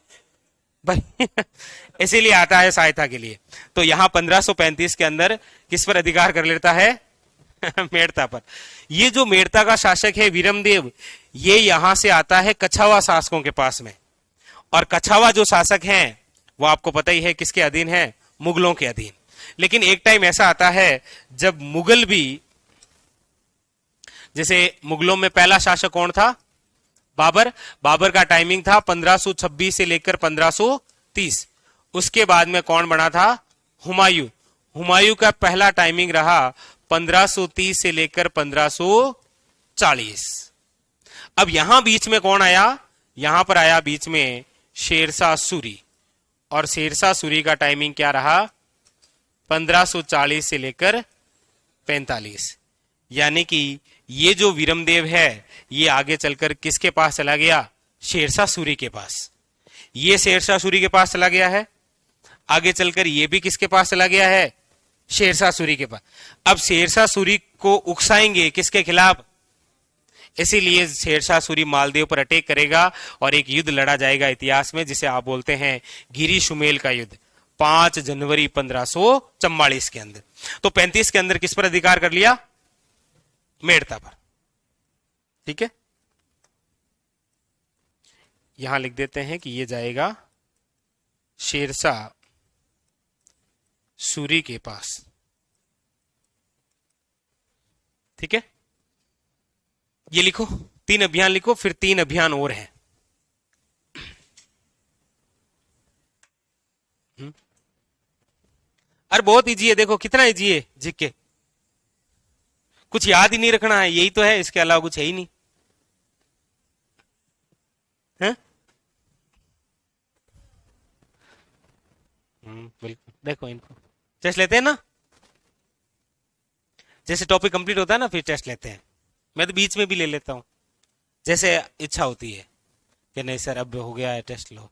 भाई। इसीलिए आता है सहायता के लिए। तो यहां 1535 के अंदर किस पर अधिकार कर लेता है, मेड़ता पर। ये जो मेड़ता का शासक है वीरमदेव, ये यहां से आता है कछावा शासकों के पास में। और कछावा जो शासक हैं वो आपको पता ही है किसके अधीन है, मुगलों के अधीन। लेकिन एक टाइम ऐसा आता है जब मुगल भी, जैसे मुगलों में पहला शासक कौन था, बाबर। बाबर का टाइमिंग था 1526 से लेकर 1530। उसके बाद में कौन बना था, हुमायूं। हुमायूं का पहला टाइमिंग रहा 1530 से लेकर 1540। अब यहां बीच में कौन आया, यहां पर आया बीच में शेरशाह सूरी। और शेरशाह सूरी का टाइमिंग क्या रहा, 1540 से लेकर 45। यानी कि ये जो वीरमदेव है ये आगे चलकर किसके पास चला गया, शेरशाह सूरी के पास। ये शेरशाह सूरी के पास चला गया है, आगे चलकर ये भी किसके पास चला गया है, शेरशाह सूरी के पास। अब शेरशाह सूरी को उकसाएंगे किसके खिलाफ, इसीलिए शेरशाह सूरी मालदेव पर अटैक करेगा और एक युद्ध लड़ा जाएगा इतिहास में जिसे आप बोलते हैं गिरी शुमेल का युद्ध, 5 जनवरी 1544 के अंदर। तो 35 के अंदर किस पर अधिकार कर लिया, मेड़ता पर। ठीक है, यहां लिख देते हैं कि ये जाएगा शेरशाह सूरी के पास। ठीक है, ये लिखो, 3 अभियान लिखो, फिर 3 अभियान और हैं। अरे बहुत इजी है, देखो कितना इजी है जीके, कुछ याद ही नहीं रखना है, यही तो है, इसके अलावा कुछ है ही नहीं है? बिल्कुल, देखो इनको टेस्ट लेते हैं ना, जैसे टॉपिक कंप्लीट होता है ना फिर टेस्ट लेते हैं। मैं तो बीच में भी ले लेता हूं, जैसे इच्छा होती है कि नहीं सर अब हो गया है टेस्ट लो।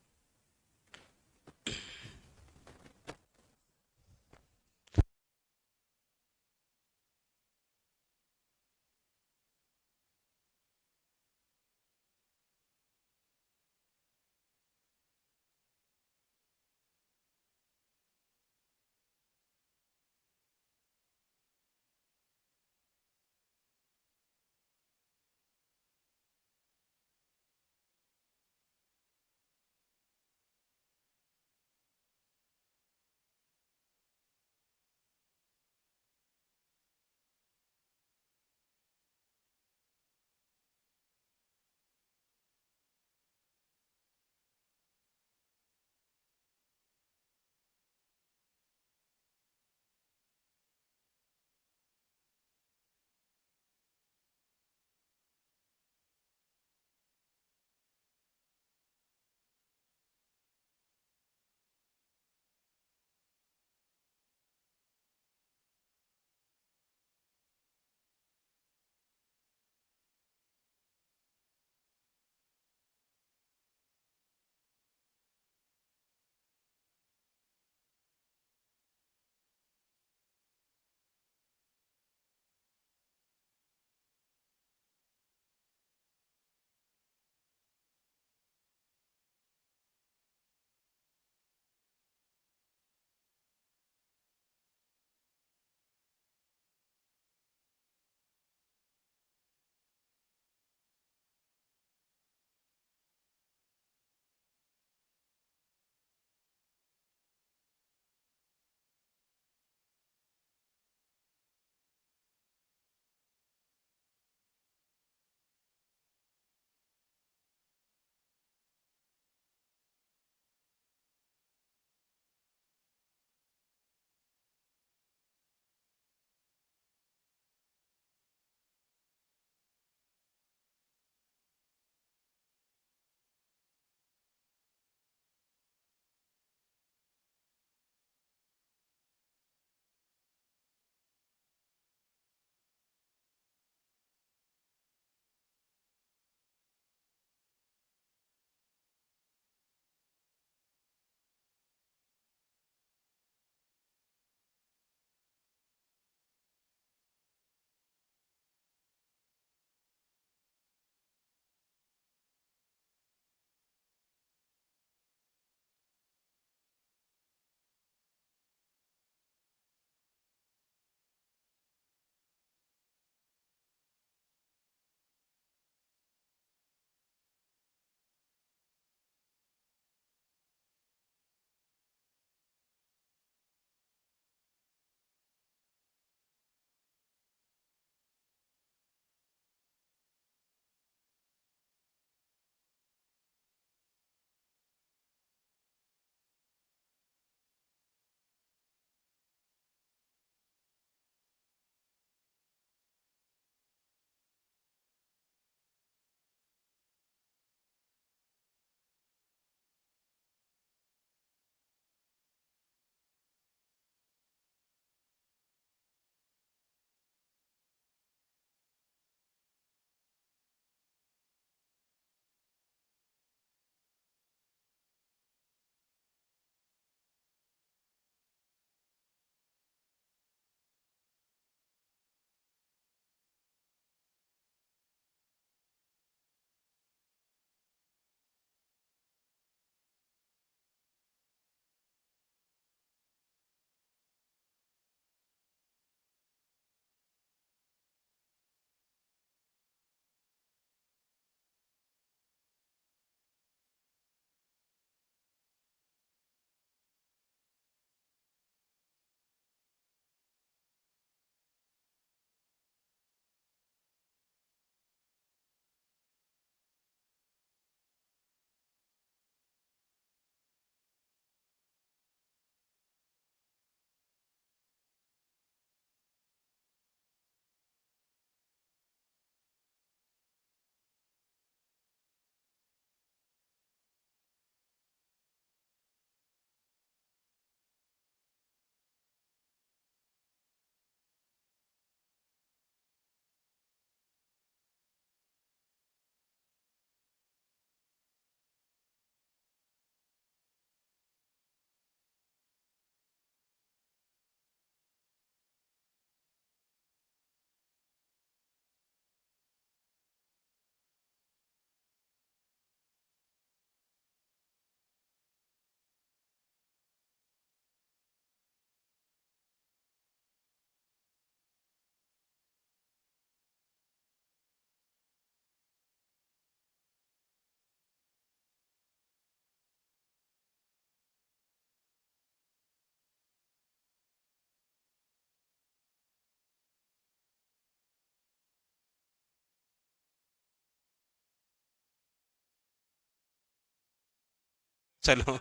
चलो।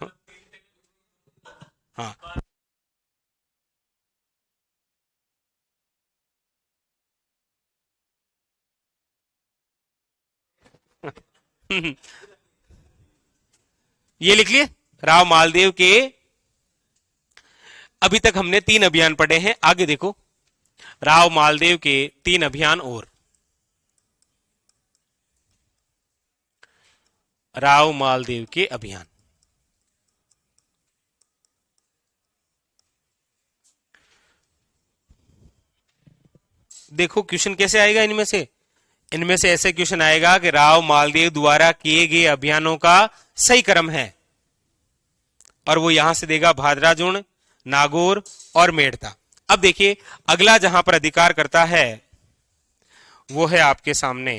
हाँ। ये लिख लिए, राव मालदेव के अभी तक हमने 3 अभियान पढ़े हैं। आगे देखो, राव मालदेव के 3 अभियान और। राव मालदेव के अभियान, देखो क्वेश्चन कैसे आएगा इनमें से। इनमें से ऐसे क्वेश्चन आएगा कि राव मालदेव द्वारा किए गए अभियानों का सही क्रम है, और वो यहां से देगा भादराजुण, नागौर और मेड़ता। अब देखिए अगला जहां पर अधिकार करता है वो है आपके सामने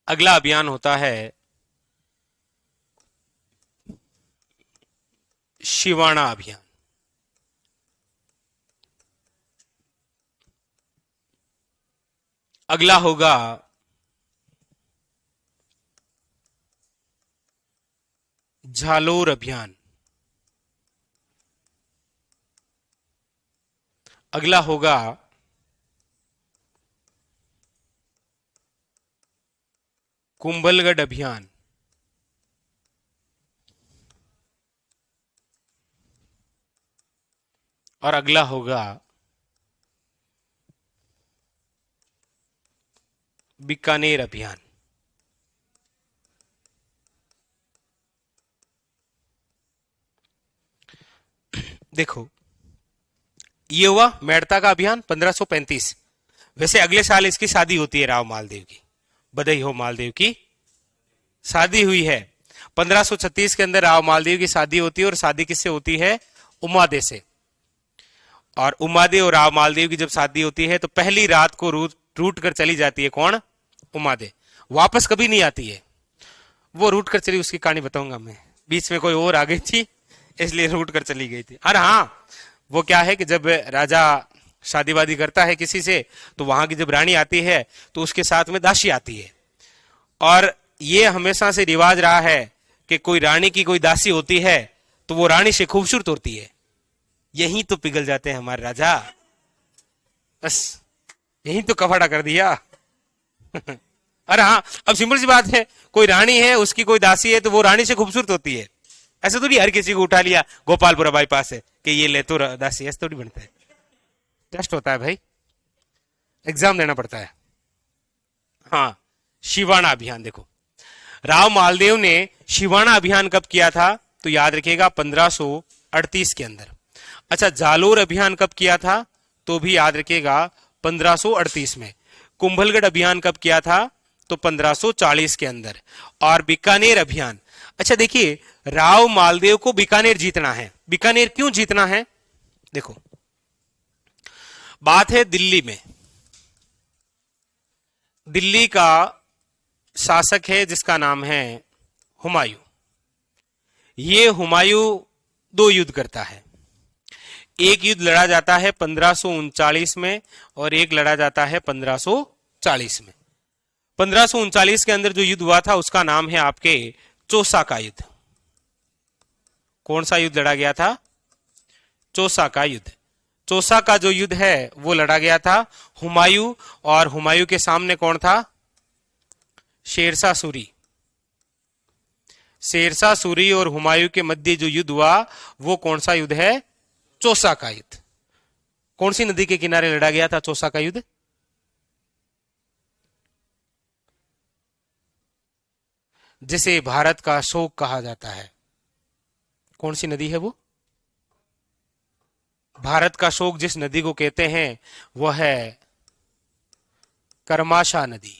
अगला अभियान होता है शिवाणा अभियान। अगला होगा झालोर अभियान। अगला होगा कुंभलगढ़ अभियान। और अगला होगा बीकानेर अभियान। देखो ये हुआ मेड़ता का अभियान 1535। वैसे अगले साल इसकी शादी होती है राव मालदेव की, बधाई हो मालदेव की शादी हुई है। 1536 के अंदर राव मालदेव की शादी होती है, और शादी किससे होती है? उमादे से। और उमादे और राव मालदेव की जब शादी होती है तो पहली रात को रूट कर चली जाती है कौन? उमादे। वापस कभी नहीं आती है, वो रूट कर चली, उसकी कहानी बताऊंगा मैं। बीच में कोई और आ गई थी इसलिए रूट कर चली गई थी। अरे हाँ, वो क्या है कि जब राजा शादी वादी करता है किसी से, तो वहां की जब रानी आती है तो उसके साथ में दासी आती है। और ये हमेशा से रिवाज रहा है कि कोई रानी की कोई दासी होती है तो वो रानी से खूबसूरत होती है। यही तो पिघल जाते हैं हमारे राजा, बस यही तो कफाड़ा कर दिया। अरे हाँ, अब सिंपल सी बात है, कोई रानी है उसकी कोई दासी है तो वो रानी से खूबसूरत होती है। ऐसा थोड़ी हर किसी को उठा लिया गोपालपुरा बाईपास है कि ये ले तो दासी, ऐसा थोड़ी बनता है। टेस्ट होता है भाई, एग्जाम देना पड़ता है। हाँ, शिवाणा अभियान देखो, राव मालदेव ने शिवाणा अभियान कब किया था? तो याद रखिएगा 1538 के अंदर। अच्छा, जालोर अभियान कब किया था? तो भी याद रखिएगा 1538 में। कुंभलगढ़ अभियान कब किया था? तो 1540 के अंदर। और बीकानेर अभियान, अच्छा देखिए, राव मालदेव को बीकानेर जीतना है। बीकानेर क्यों जीतना है? देखो बात है दिल्ली में, दिल्ली का शासक है जिसका नाम है हुमायूं। ये हुमायूं 2 युद्ध करता है। एक युद्ध लड़ा जाता है 1539 में और एक लड़ा जाता है 1540 में। 1539 के अंदर जो युद्ध हुआ था उसका नाम है आपके चौसा का युद्ध। कौन सा युद्ध लड़ा गया था? चौसा का युद्ध। चौसा का जो युद्ध है वो लड़ा गया था हुमायूं, और हुमायूं के सामने कौन था? शेरशाह सूरी। शेरशाह सूरी और हुमायूं के मध्य जो युद्ध हुआ वो कौन सा युद्ध है? चौसा का युद्ध। कौन सी नदी के किनारे लड़ा गया था चौसा का युद्ध? जिसे भारत का शोक कहा जाता है, कौन सी नदी है वो? भारत का शोक जिस नदी को कहते हैं वह है कर्माशा नदी।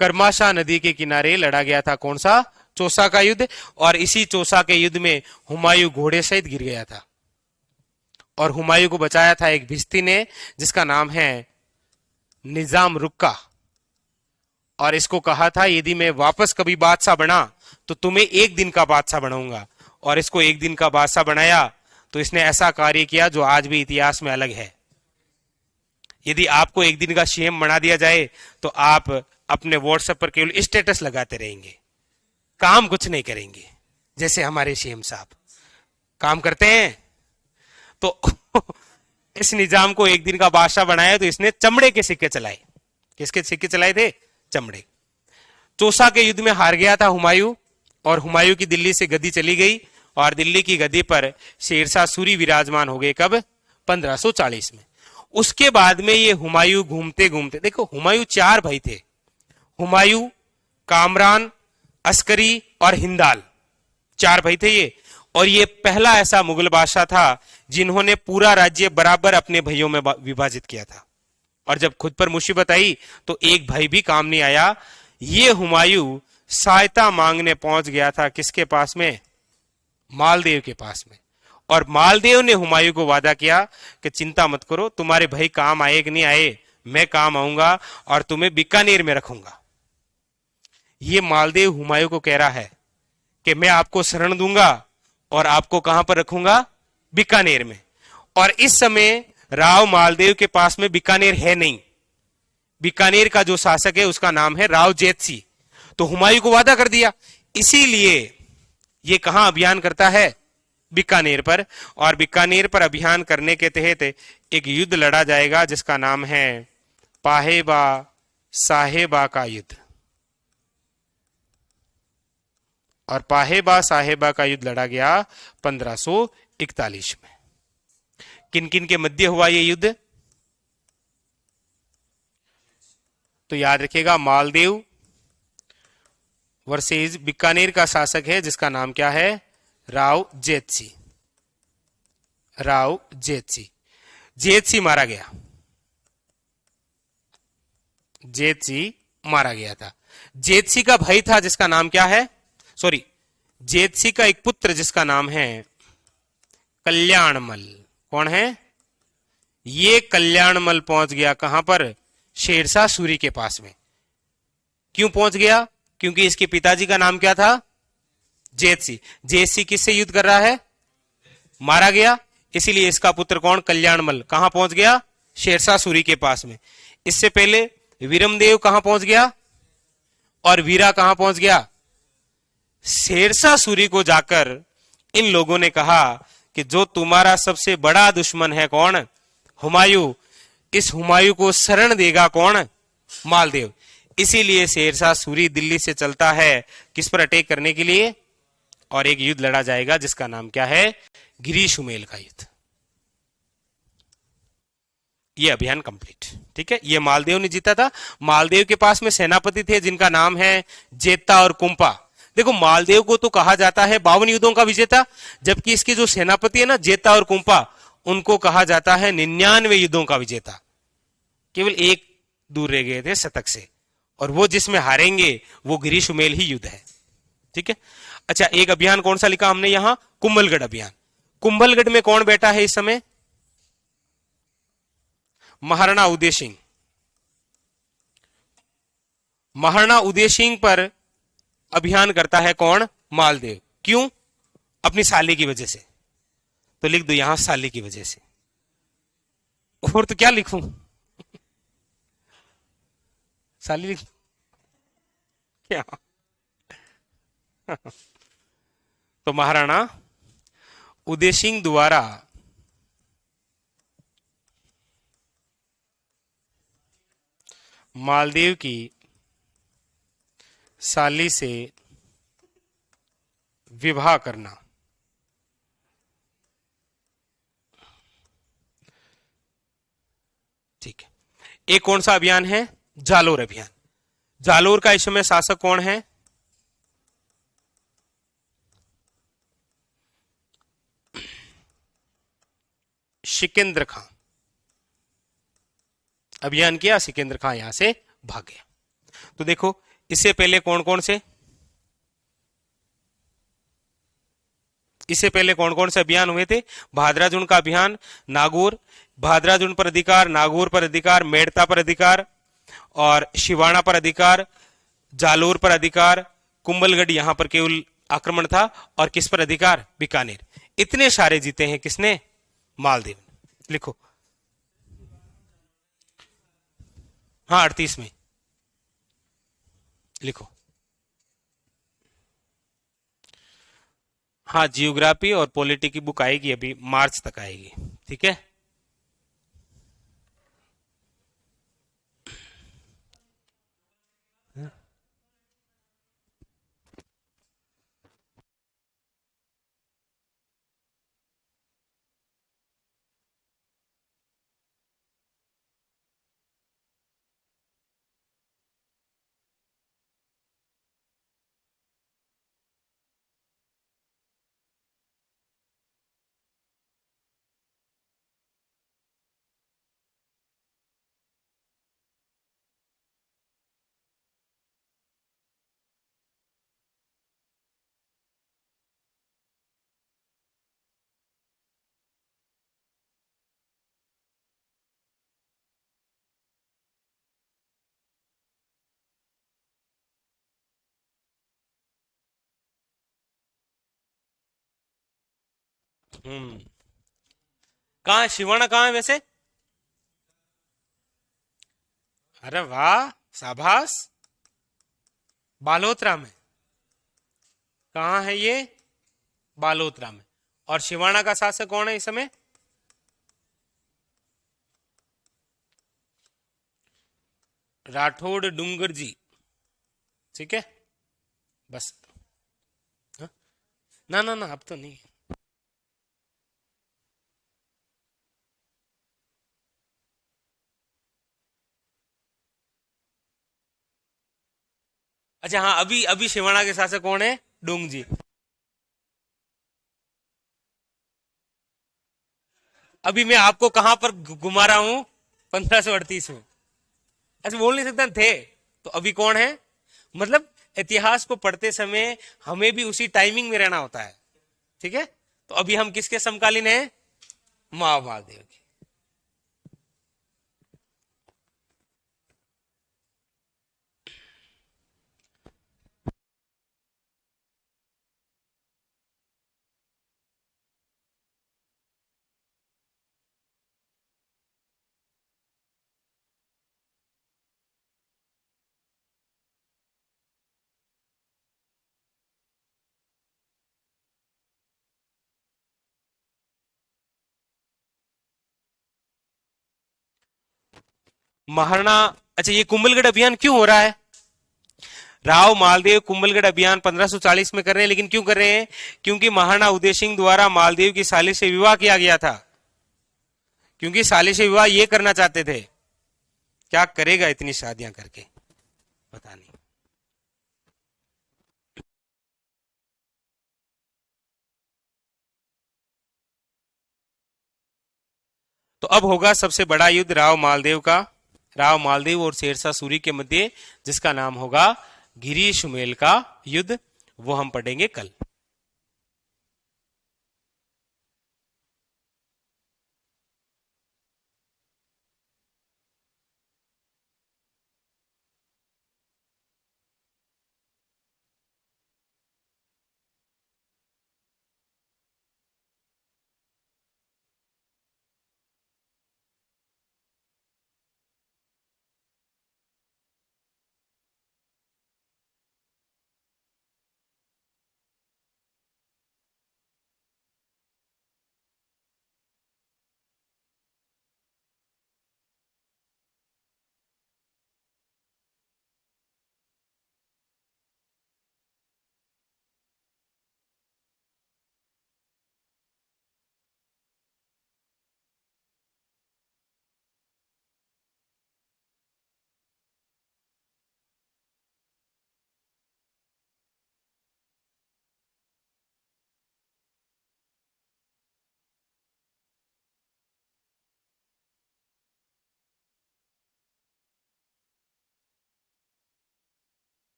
कर्माशा नदी के किनारे लड़ा गया था कौन सा? चौसा का युद्ध। और इसी चौसा के युद्ध में हुमायूं घोड़े सहित गिर गया था, और हुमायूं को बचाया था एक भिश्ती ने जिसका नाम है निजाम रुक्का। और इसको कहा था यदि मैं वापस कभी बादशाह बना तो तुम्हें 1 दिन का बादशाह बनाऊंगा। और इसको 1 दिन का बादशाह बनाया तो इसने ऐसा कार्य किया जो आज भी इतिहास में अलग है। यदि आपको एक दिन का सीएम बना दिया जाए तो आप अपने व्हाट्सएप पर केवल स्टेटस लगाते रहेंगे, काम कुछ नहीं करेंगे। जैसे हमारे सीएम साहब काम करते हैं। तो इस निजाम को एक दिन का बादशाह बनाया तो इसने चमड़े के सिक्के चलाए। किसके सिक्के चलाए थे? चमड़े। चौसा के युद्ध में हार गया था हुमायूं, और हुमायूं की दिल्ली से गद्दी चली गई और दिल्ली की गद्दी पर शेरशाह सूरी विराजमान हो गए। कब? 1540 में। उसके बाद में ये हुमायूं घूमते घूमते, देखो हुमायूं 4 भाई थे, हुमायूं, कामरान, अस्करी और हिंदाल, 4 भाई थे ये। और ये पहला ऐसा मुगल बादशाह था जिन्होंने पूरा राज्य बराबर अपने भाइयों में विभाजित किया था। और जब खुद पर मुसीबत आई तो एक भाई भी काम नहीं आया। ये हुमायूं सहायता मांगने पहुंच गया था किसके पास में? मालदेव के पास में। और मालदेव ने हुमायूं को वादा किया कि चिंता मत करो, तुम्हारे भाई काम आए कि नहीं आए, मैं काम आऊंगा और तुम्हें बीकानेर में रखूंगा। ये मालदेव हुमायूं को कह रहा है कि मैं आपको शरण दूंगा और आपको कहां पर रखूंगा? बीकानेर में। और इस समय राव मालदेव के पास में बीकानेर है नहीं। बीकानेर का जो शासक है उसका नाम है राव जेतसी। तो हुमायूं को वादा कर दिया, इसीलिए ये कहां अभियान करता है? बीकानेर पर। और बीकानेर पर अभियान करने के तहत एक युद्ध लड़ा जाएगा जिसका नाम है पाहेबा साहेबा का युद्ध। और पाहेबा साहेबा का युद्ध लड़ा गया 1541 में। किन किन के मध्य हुआ ये युद्ध? तो याद रखिएगा, मालदेव वर्सेस बीकानेर का शासक है जिसका नाम क्या है? राव जेतसी। राव जेतसी। जेतसी मारा गया। जेतसी मारा गया था। जेतसी का भाई था जिसका नाम क्या है? सॉरी, जेतसी का एक पुत्र जिसका नाम है कल्याणमल। कौन है ये? कल्याणमल पहुंच गया कहां पर? शेरशाह सूरी के पास में। क्यों पहुंच गया? क्योंकि इसके पिताजी का नाम क्या था? जेतसी। जेतसी किससे युद्ध कर रहा है? मारा गया, इसीलिए इसका पुत्र कौन? कल्याणमल कहां पहुंच गया? शेरशाह सूरी के पास में। इससे पहले वीरमदेव कहां पहुंच गया? और वीरा कहां पहुंच गया? शेरशाह सूरी को जाकर इन लोगों ने कहा कि जो तुम्हारा सबसे बड़ा दुश्मन है कौन? हुमायूं। इस हुमायूं को शरण देगा कौन? मालदेव। इसीलिए शेरशाह सूरी दिल्ली से चलता है किस पर? अटैक करने के लिए। और एक युद्ध लड़ा जाएगा जिसका नाम क्या है? गिरीशुमेल का युद्ध। ये अभियान कंप्लीट। ठीक है, ये मालदेव ने जीता था। मालदेव के पास में सेनापति थे जिनका नाम है जेता और कुंपा। देखो, मालदेव को तो कहा जाता है 52 युद्धों का विजेता, जबकि इसके जो सेनापति है ना जेता और कुंपा, उनको कहा जाता है 99 युद्धों का विजेता। केवल एक दूर रह गए थे शतक से, और वो जिसमें हारेंगे वो गिरीशुमेल ही युद्ध है। ठीक है। अच्छा, एक अभियान कौन सा लिखा हमने यहां? कुंभलगढ़ अभियान। कुंभलगढ़ में कौन बैठा है इस समय? महाराणा उदय सिंह। महाराणा उदय सिंह पर अभियान करता है कौन? मालदेव। क्यों? अपनी साली की वजह से। तो लिख दो यहां साली की वजह से, और तो क्या लिखूं? साली लिख क्या? तो महाराणा उदय सिंह द्वारा मालदेव की साली से विवाह करना। ठीक है। एक कौन सा अभियान है? जालोर अभियान। जालोर का इस समय शासक कौन है? सिकंदर खां। अभियान किया, सिकंदर खां यहां से भाग गया। तो देखो, इससे पहले कौन कौन से अभियान हुए थे? भादराजुन का अभियान, नागौर, भादराजुन पर अधिकार, नागौर पर अधिकार, मेड़ता पर अधिकार और शिवाणा पर अधिकार, जालोर पर अधिकार, कुंभलगढ़ यहां पर केवल आक्रमण था, और किस पर अधिकार? बीकानेर। इतने सारे जीते हैं किसने? मालदीव ने। लिखो। हाँ 38 में लिखो। हाँ जियोग्राफी और पॉलिटी की बुक आएगी, अभी मार्च तक आएगी, ठीक है। हम्म। कहाँ है शिवाना, कहाँ है वैसे? अरे वाह, शाबाश। बालोतरा में। कहाँ है ये? बालोतरा में। और शिवाना का शासक कौन है इस समय? राठौड़ डूंगर जी, ठीक है। बस। हाँ? ना ना ना, अब तो नहीं। अच्छा हाँ, अभी अभी शिवाना के शासक कौन है? डूंग जी। अभी मैं आपको कहां पर घुमा रहा हूं? 1538 में। ऐसे बोल नहीं सकता थे। तो अभी कौन है? मतलब इतिहास को पढ़ते समय हमें भी उसी टाइमिंग में रहना होता है, ठीक है। तो अभी हम किसके समकालीन हैं? महाभारत की। महाराणा। अच्छा ये कुंभलगढ़ अभियान क्यों हो रहा है? राव मालदेव कुंभलगढ़ अभियान 1540 में कर रहे हैं, लेकिन क्यों कर रहे हैं? क्योंकि महाराणा उदय सिंह द्वारा मालदेव की साली से विवाह किया गया था। क्योंकि साली से विवाह ये करना चाहते थे। क्या करेगा इतनी शादियां करके, पता नहीं। तो अब होगा सबसे बड़ा युद्ध राव मालदेव का, राव मालदेव और शेरशाह सूरी के मध्य, जिसका नाम होगा गिरी सुमेल का युद्ध। वो हम पढ़ेंगे कल।